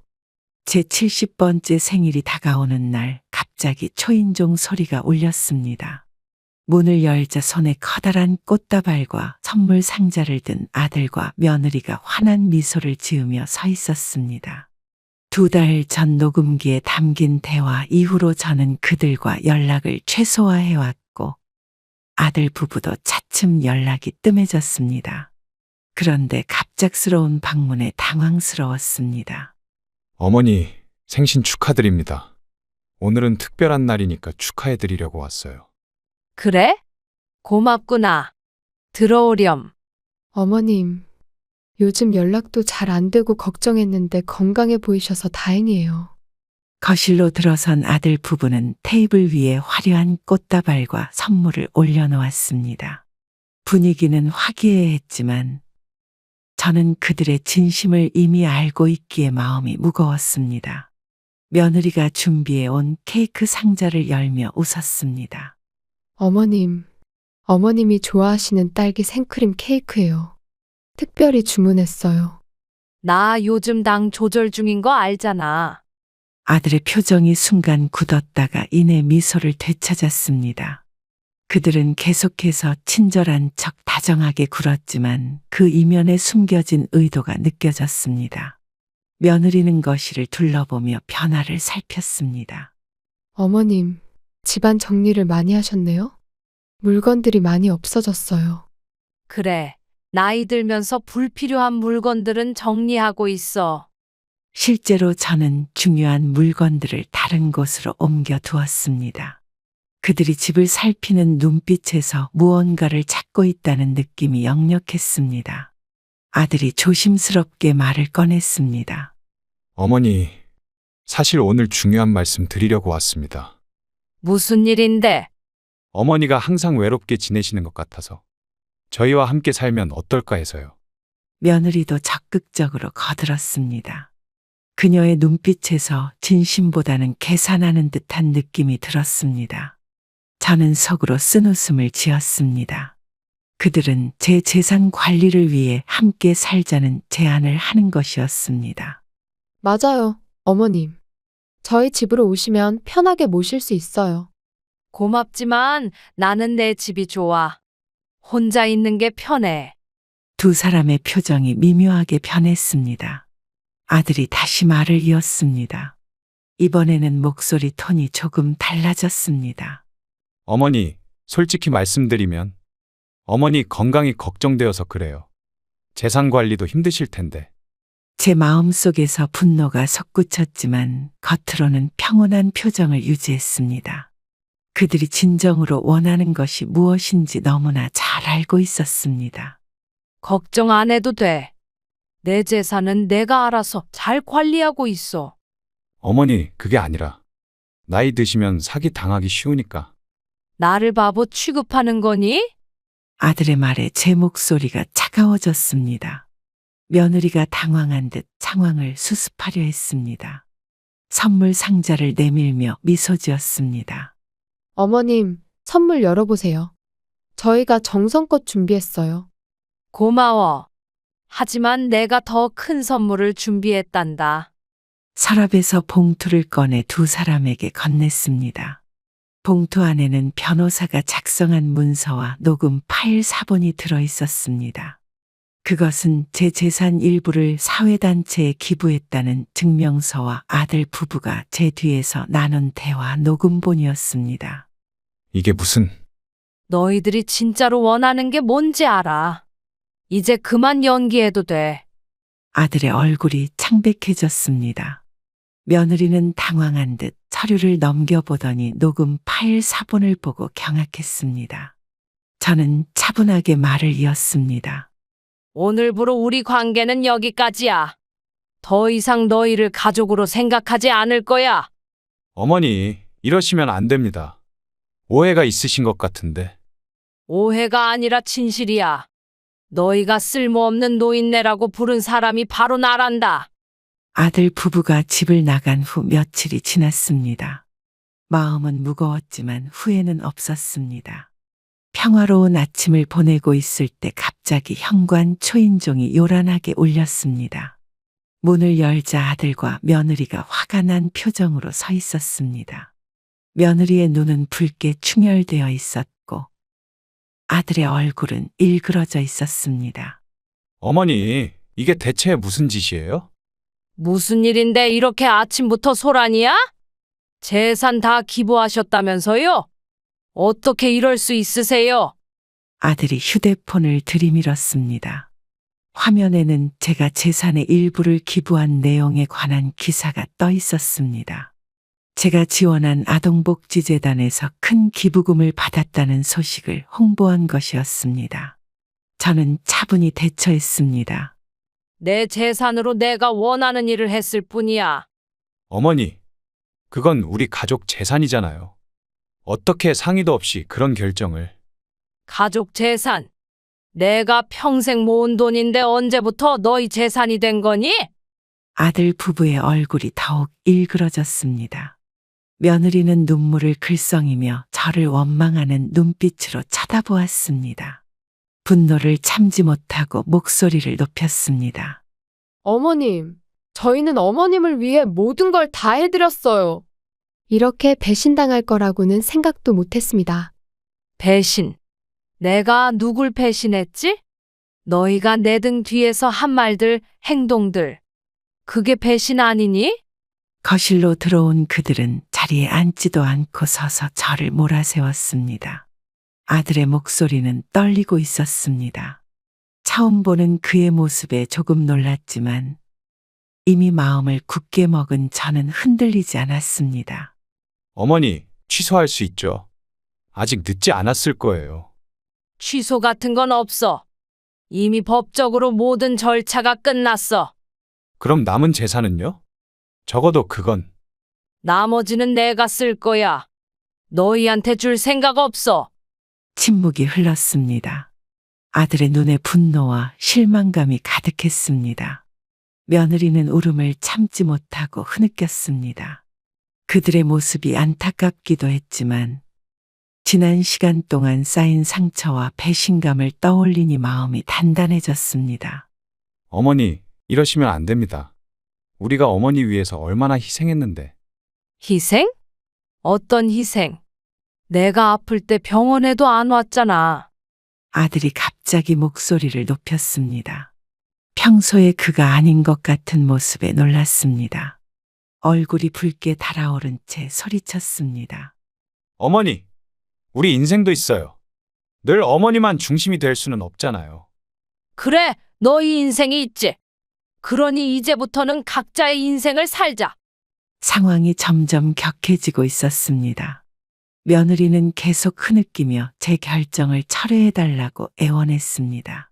제 70번째 생일이 다가오는 날 갑자기 초인종 소리가 울렸습니다. 문을 열자 손에 커다란 꽃다발과 선물 상자를 든 아들과 며느리가 환한 미소를 지으며 서 있었습니다. 2달 전 녹음기에 담긴 대화 이후로 저는 그들과 연락을 최소화해왔고 아들 부부도 차츰 연락이 뜸해졌습니다. 그런데 갑작스러운 방문에 당황스러웠습니다. 어머니, 생신 축하드립니다. 오늘은 특별한 날이니까 축하해드리려고 왔어요. 그래? 고맙구나. 들어오렴. 어머님, 요즘 연락도 잘 안 되고 걱정했는데 건강해 보이셔서 다행이에요. 거실로 들어선 아들 부부는 테이블 위에 화려한 꽃다발과 선물을 올려놓았습니다. 분위기는 화기애애했지만 저는 그들의 진심을 이미 알고 있기에 마음이 무거웠습니다. 며느리가 준비해 온 케이크 상자를 열며 웃었습니다. 어머님이 좋아하시는 딸기 생크림 케이크예요. 특별히 주문했어요. 나 요즘 당 조절 중인 거 알잖아. 아들의 표정이 순간 굳었다가 이내 미소를 되찾았습니다. 그들은 계속해서 친절한 척 다정하게 굴었지만 그 이면에 숨겨진 의도가 느껴졌습니다. 며느리는 거실을 둘러보며 변화를 살폈습니다. 어머님, 집안 정리를 많이 하셨네요? 물건들이 많이 없어졌어요. 그래. 나이 들면서 불필요한 물건들은 정리하고 있어. 실제로 저는 중요한 물건들을 다른 곳으로 옮겨 두었습니다. 그들이 집을 살피는 눈빛에서 무언가를 찾고 있다는 느낌이 역력했습니다. 아들이 조심스럽게 말을 꺼냈습니다. 어머니, 사실 오늘 중요한 말씀 드리려고 왔습니다. 무슨 일인데? 어머니가 항상 외롭게 지내시는 것 같아서 저희와 함께 살면 어떨까 해서요. 며느리도 적극적으로 거들었습니다. 그녀의 눈빛에서 진심보다는 계산하는 듯한 느낌이 들었습니다. 저는 속으로 쓴웃음을 지었습니다. 그들은 제 재산 관리를 위해 함께 살자는 제안을 하는 것이었습니다. 맞아요, 어머님. 저희 집으로 오시면 편하게 모실 수 있어요. 고맙지만 나는 내 집이 좋아. 혼자 있는 게 편해. 두 사람의 표정이 미묘하게 변했습니다. 아들이 다시 말을 이었습니다. 이번에는 목소리 톤이 조금 달라졌습니다. 어머니, 솔직히 말씀드리면 어머니 건강이 걱정되어서 그래요. 재산 관리도 힘드실 텐데. 제 마음속에서 분노가 솟구쳤지만 겉으로는 평온한 표정을 유지했습니다. 그들이 진정으로 원하는 것이 무엇인지 너무나 잘 알고 있었습니다. 걱정 안 해도 돼. 내 재산은 내가 알아서 잘 관리하고 있어. 어머니, 그게 아니라 나이 드시면 사기 당하기 쉬우니까. 나를 바보 취급하는 거니? 아들의 말에 제 목소리가 차가워졌습니다. 며느리가 당황한 듯 상황을 수습하려 했습니다. 선물 상자를 내밀며 미소 지었습니다. 어머님, 선물 열어보세요. 저희가 정성껏 준비했어요. 고마워. 하지만 내가 더 큰 선물을 준비했단다. 서랍에서 봉투를 꺼내 두 사람에게 건넸습니다. 봉투 안에는 변호사가 작성한 문서와 녹음 파일 사본이 들어 있었습니다. 그것은 제 재산 일부를 사회단체에 기부했다는 증명서와 아들 부부가 제 뒤에서 나눈 대화 녹음본이었습니다. 이게 무슨... 너희들이 진짜로 원하는 게 뭔지 알아. 이제 그만 연기해도 돼. 아들의 얼굴이 창백해졌습니다. 며느리는 당황한 듯 서류를 넘겨보더니 녹음 파일 사본을 보고 경악했습니다. 저는 차분하게 말을 이었습니다. 오늘부로 우리 관계는 여기까지야. 더 이상 너희를 가족으로 생각하지 않을 거야. 어머니, 이러시면 안 됩니다. 오해가 있으신 것 같은데. 오해가 아니라 진실이야. 너희가 쓸모없는 노인네라고 부른 사람이 바로 나란다. 아들 부부가 집을 나간 후 며칠이 지났습니다. 마음은 무거웠지만 후회는 없었습니다. 평화로운 아침을 보내고 있을 때 갑자기 현관 초인종이 요란하게 울렸습니다. 문을 열자 아들과 며느리가 화가 난 표정으로 서 있었습니다. 며느리의 눈은 붉게 충혈되어 있었고 아들의 얼굴은 일그러져 있었습니다. 어머니, 이게 대체 무슨 짓이에요? 무슨 일인데 이렇게 아침부터 소란이야? 재산 다 기부하셨다면서요? 어떻게 이럴 수 있으세요? 아들이 휴대폰을 들이밀었습니다. 화면에는 제가 재산의 일부를 기부한 내용에 관한 기사가 떠 있었습니다. 제가 지원한 아동복지재단에서 큰 기부금을 받았다는 소식을 홍보한 것이었습니다. 저는 차분히 대처했습니다. 내 재산으로 내가 원하는 일을 했을 뿐이야. 어머니, 그건 우리 가족 재산이잖아요. 어떻게 상의도 없이 그런 결정을. 가족 재산. 내가 평생 모은 돈인데 언제부터 너희 재산이 된 거니? 아들 부부의 얼굴이 더욱 일그러졌습니다. 며느리는 눈물을 글썽이며 저를 원망하는 눈빛으로 쳐다보았습니다. 분노를 참지 못하고 목소리를 높였습니다. 어머님, 저희는 어머님을 위해 모든 걸 다 해드렸어요. 이렇게 배신당할 거라고는 생각도 못했습니다. 배신. 내가 누굴 배신했지? 너희가 내 등 뒤에서 한 말들, 행동들. 그게 배신 아니니? 거실로 들어온 그들은 자리에 앉지도 않고 서서 저를 몰아세웠습니다. 아들의 목소리는 떨리고 있었습니다. 처음 보는 그의 모습에 조금 놀랐지만 이미 마음을 굳게 먹은 저는 흔들리지 않았습니다. 어머니, 취소할 수 있죠. 아직 늦지 않았을 거예요. 취소 같은 건 없어. 이미 법적으로 모든 절차가 끝났어. 그럼 남은 재산은요? 적어도 그건. 나머지는 내가 쓸 거야. 너희한테 줄 생각 없어. 침묵이 흘렀습니다. 아들의 눈에 분노와 실망감이 가득했습니다. 며느리는 울음을 참지 못하고 흐느꼈습니다. 그들의 모습이 안타깝기도 했지만 지난 시간 동안 쌓인 상처와 배신감을 떠올리니 마음이 단단해졌습니다. 어머니, 이러시면 안 됩니다. 우리가 어머니 위해서 얼마나 희생했는데. 희생? 어떤 희생? 내가 아플 때 병원에도 안 왔잖아. 아들이 갑자기 목소리를 높였습니다. 평소에 그가 아닌 것 같은 모습에 놀랐습니다. 얼굴이 붉게 달아오른 채 소리쳤습니다. 어머니, 우리 인생도 있어요. 늘 어머니만 중심이 될 수는 없잖아요. 그래, 너희 인생이 있지. 그러니 이제부터는 각자의 인생을 살자. 상황이 점점 격해지고 있었습니다. 며느리는 계속 흐느끼며 제 결정을 철회해달라고 애원했습니다.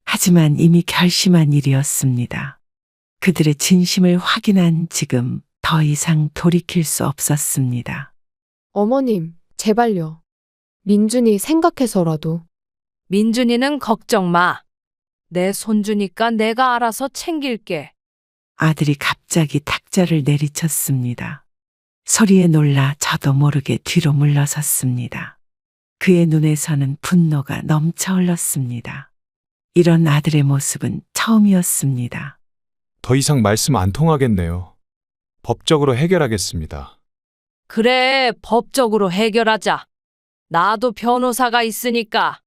하지만 이미 결심한 일이었습니다. 그들의 진심을 확인한 지금 더 이상 돌이킬 수 없었습니다. 어머님, 제발요. 민준이 생각해서라도. 민준이는 걱정 마. 내 손주니까 내가 알아서 챙길게. 아들이 갑자기 탁자를 내리쳤습니다. 소리에 놀라 저도 모르게 뒤로 물러섰습니다. 그의 눈에서는 분노가 넘쳐 흘렀습니다. 이런 아들의 모습은 처음이었습니다. 더 이상 말씀 안 통하겠네요. 법적으로 해결하겠습니다. 그래, 법적으로 해결하자. 나도 변호사가 있으니까.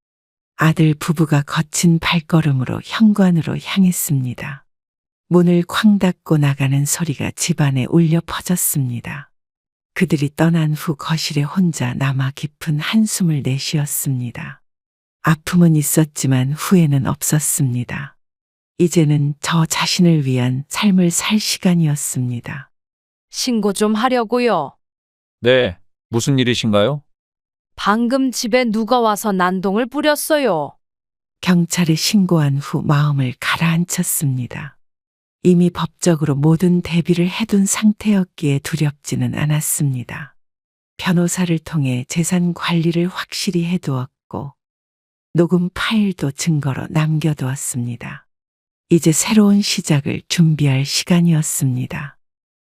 아들 부부가 거친 발걸음으로 현관으로 향했습니다. 문을 쾅 닫고 나가는 소리가 집안에 울려 퍼졌습니다. 그들이 떠난 후 거실에 혼자 남아 깊은 한숨을 내쉬었습니다. 아픔은 있었지만 후회는 없었습니다. 이제는 저 자신을 위한 삶을 살 시간이었습니다. 신고 좀 하려고요. 네, 무슨 일이신가요? 방금 집에 누가 와서 난동을 부렸어요. 경찰에 신고한 후 마음을 가라앉혔습니다. 이미 법적으로 모든 대비를 해둔 상태였기에 두렵지는 않았습니다. 변호사를 통해 재산 관리를 확실히 해두었고 녹음 파일도 증거로 남겨두었습니다. 이제 새로운 시작을 준비할 시간이었습니다.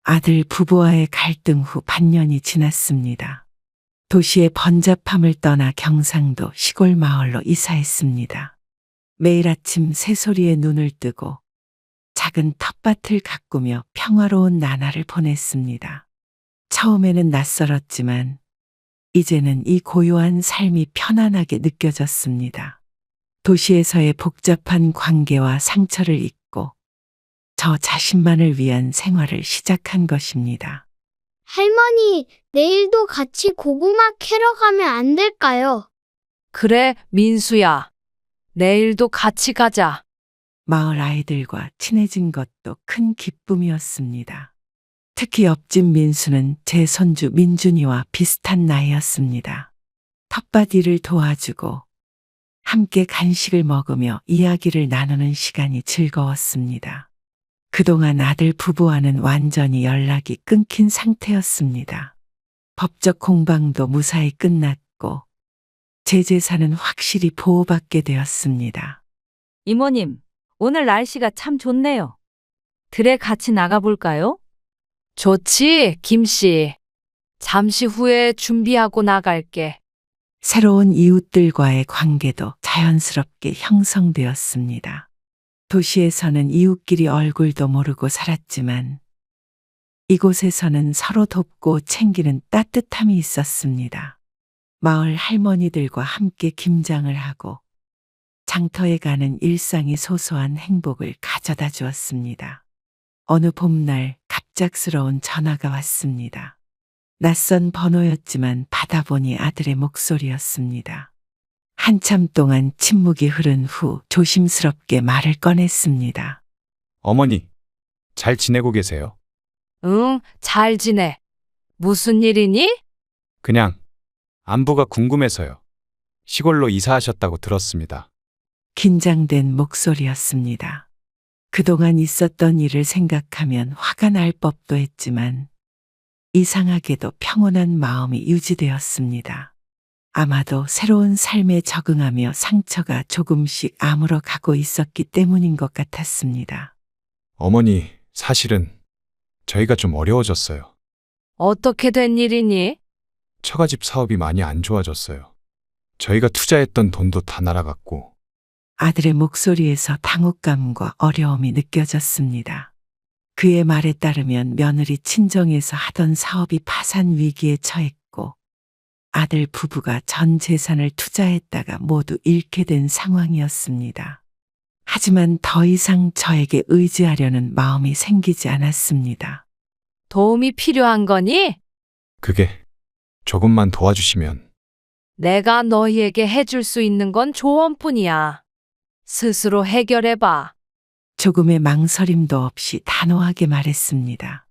아들 부부와의 갈등 후 반년이 지났습니다. 도시의 번잡함을 떠나 경상도 시골 마을로 이사했습니다. 매일 아침 새소리에 눈을 뜨고 작은 텃밭을 가꾸며 평화로운 나날을 보냈습니다. 처음에는 낯설었지만 이제는 이 고요한 삶이 편안하게 느껴졌습니다. 도시에서의 복잡한 관계와 상처를 잊고 저 자신만을 위한 생활을 시작한 것입니다. 할머니, 내일도 같이 고구마 캐러 가면 안 될까요? 그래, 민수야. 내일도 같이 가자. 마을 아이들과 친해진 것도 큰 기쁨이었습니다. 특히 옆집 민수는 제 손주 민준이와 비슷한 나이였습니다. 텃밭 일을 도와주고 함께 간식을 먹으며 이야기를 나누는 시간이 즐거웠습니다. 그동안 아들 부부와는 완전히 연락이 끊긴 상태였습니다. 법적 공방도 무사히 끝났고 제 재산은 확실히 보호받게 되었습니다. 이모님, 오늘 날씨가 참 좋네요. 들에 같이 나가볼까요? 좋지, 김씨. 잠시 후에 준비하고 나갈게. 새로운 이웃들과의 관계도 자연스럽게 형성되었습니다. 도시에서는 이웃끼리 얼굴도 모르고 살았지만 이곳에서는 서로 돕고 챙기는 따뜻함이 있었습니다. 마을 할머니들과 함께 김장을 하고 장터에 가는 일상이 소소한 행복을 가져다 주었습니다. 어느 봄날 갑작스러운 전화가 왔습니다. 낯선 번호였지만 받아보니 아들의 목소리였습니다. 한참 동안 침묵이 흐른 후 조심스럽게 말을 꺼냈습니다. 어머니, 잘 지내고 계세요? 응, 잘 지내. 무슨 일이니? 그냥 안부가 궁금해서요. 시골로 이사하셨다고 들었습니다. 긴장된 목소리였습니다. 그동안 있었던 일을 생각하면 화가 날 법도 했지만 이상하게도 평온한 마음이 유지되었습니다. 아마도 새로운 삶에 적응하며 상처가 조금씩 아물어 가고 있었기 때문인 것 같았습니다. 어머니, 사실은 저희가 좀 어려워졌어요. 어떻게 된 일이니? 처가집 사업이 많이 안 좋아졌어요. 저희가 투자했던 돈도 다 날아갔고. 아들의 목소리에서 당혹감과 어려움이 느껴졌습니다. 그의 말에 따르면 며느리 친정에서 하던 사업이 파산 위기에 처했고 아들 부부가 전 재산을 투자했다가 모두 잃게 된 상황이었습니다. 하지만 더 이상 저에게 의지하려는 마음이 생기지 않았습니다. 도움이 필요한 거니? 그게 조금만 도와주시면. 내가 너희에게 해줄 수 있는 건 조언뿐이야. 스스로 해결해봐. 조금의 망설임도 없이 단호하게 말했습니다.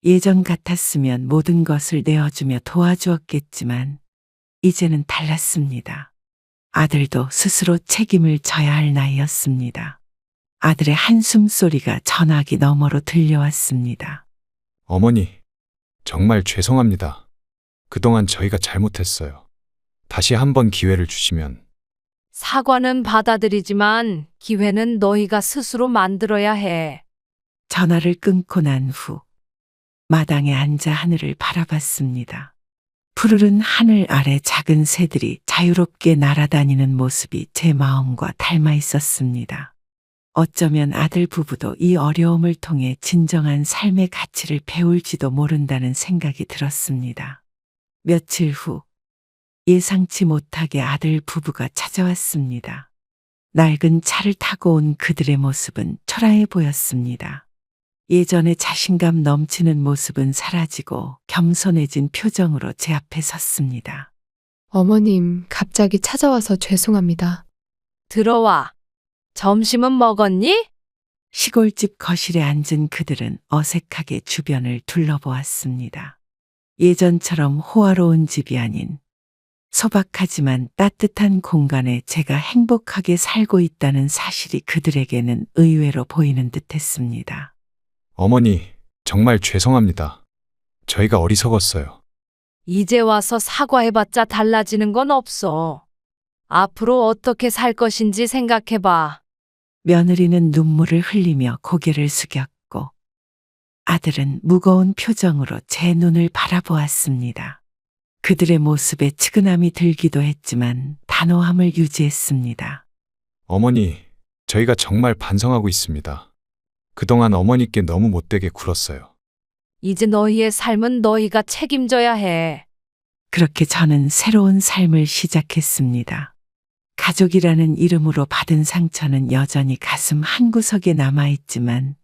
예전 같았으면 모든 것을 내어주며 도와주었겠지만 이제는 달랐습니다. 아들도 스스로 책임을 져야 할 나이였습니다. 아들의 한숨 소리가 전화기 너머로 들려왔습니다. 어머니, 정말 죄송합니다. 그동안 저희가 잘못했어요. 다시 한번 기회를 주시면. 사과는 받아들이지만 기회는 너희가 스스로 만들어야 해. 전화를 끊고 난 후 마당에 앉아 하늘을 바라봤습니다. 푸르른 하늘 아래 작은 새들이 자유롭게 날아다니는 모습이 제 마음과 닮아 있었습니다. 어쩌면 아들 부부도 이 어려움을 통해 진정한 삶의 가치를 배울지도 모른다는 생각이 들었습니다. 며칠 후 예상치 못하게 아들 부부가 찾아왔습니다. 낡은 차를 타고 온 그들의 모습은 초라해 보였습니다. 예전에 자신감 넘치는 모습은 사라지고 겸손해진 표정으로 제 앞에 섰습니다. 어머님, 갑자기 찾아와서 죄송합니다. 들어와. 점심은 먹었니? 시골집 거실에 앉은 그들은 어색하게 주변을 둘러보았습니다. 예전처럼 호화로운 집이 아닌 소박하지만 따뜻한 공간에 제가 행복하게 살고 있다는 사실이 그들에게는 의외로 보이는 듯했습니다. 어머니, 정말 죄송합니다. 저희가 어리석었어요. 이제 와서 사과해봤자 달라지는 건 없어. 앞으로 어떻게 살 것인지 생각해봐. 며느리는 눈물을 흘리며 고개를 숙였고 아들은 무거운 표정으로 제 눈을 바라보았습니다. 그들의 모습에 측은함이 들기도 했지만 단호함을 유지했습니다. 어머니, 저희가 정말 반성하고 있습니다. 그동안 어머니께 너무 못되게 굴었어요. 이제 너희의 삶은 너희가 책임져야 해. 그렇게 저는 새로운 삶을 시작했습니다. 가족이라는 이름으로 받은 상처는 여전히 가슴 한구석에 남아있지만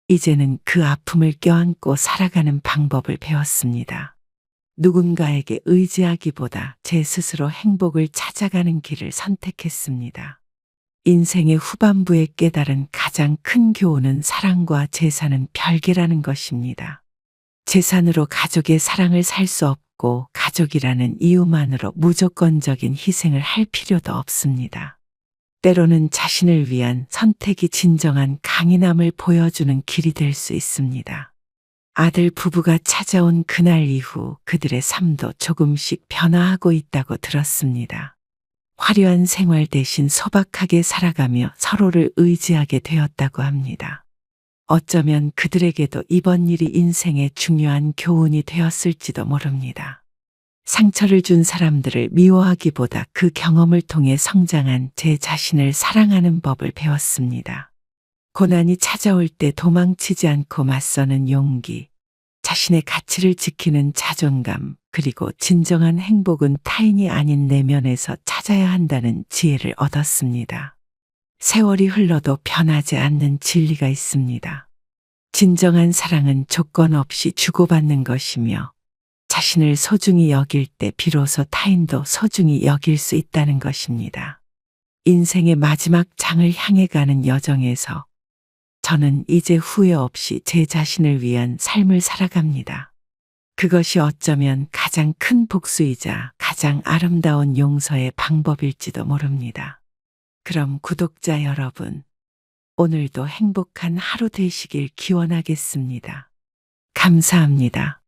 이제는 그 아픔을 껴안고 살아가는 방법을 배웠습니다. 누군가에게 의지하기보다 제 스스로 행복을 찾아가는 길을 선택했습니다. 인생의 후반부에 깨달은 가장 큰 교훈은 사랑과 재산은 별개라는 것입니다. 재산으로 가족의 사랑을 살 수 없고 가족이라는 이유만으로 무조건적인 희생을 할 필요도 없습니다. 때로는 자신을 위한 선택이 진정한 강인함을 보여주는 길이 될 수 있습니다. 아들 부부가 찾아온 그날 이후 그들의 삶도 조금씩 변화하고 있다고 들었습니다. 화려한 생활 대신 소박하게 살아가며 서로를 의지하게 되었다고 합니다. 어쩌면 그들에게도 이번 일이 인생의 중요한 교훈이 되었을지도 모릅니다. 상처를 준 사람들을 미워하기보다 그 경험을 통해 성장한 제 자신을 사랑하는 법을 배웠습니다. 고난이 찾아올 때 도망치지 않고 맞서는 용기, 자신의 가치를 지키는 자존감, 그리고 진정한 행복은 타인이 아닌 내면에서 찾아야 한다는 지혜를 얻었습니다. 세월이 흘러도 변하지 않는 진리가 있습니다. 진정한 사랑은 조건 없이 주고받는 것이며 자신을 소중히 여길 때 비로소 타인도 소중히 여길 수 있다는 것입니다. 인생의 마지막 장을 향해 가는 여정에서 저는 이제 후회 없이 제 자신을 위한 삶을 살아갑니다. 그것이 어쩌면 가장 큰 복수이자 가장 아름다운 용서의 방법일지도 모릅니다. 그럼 구독자 여러분, 오늘도 행복한 하루 되시길 기원하겠습니다. 감사합니다.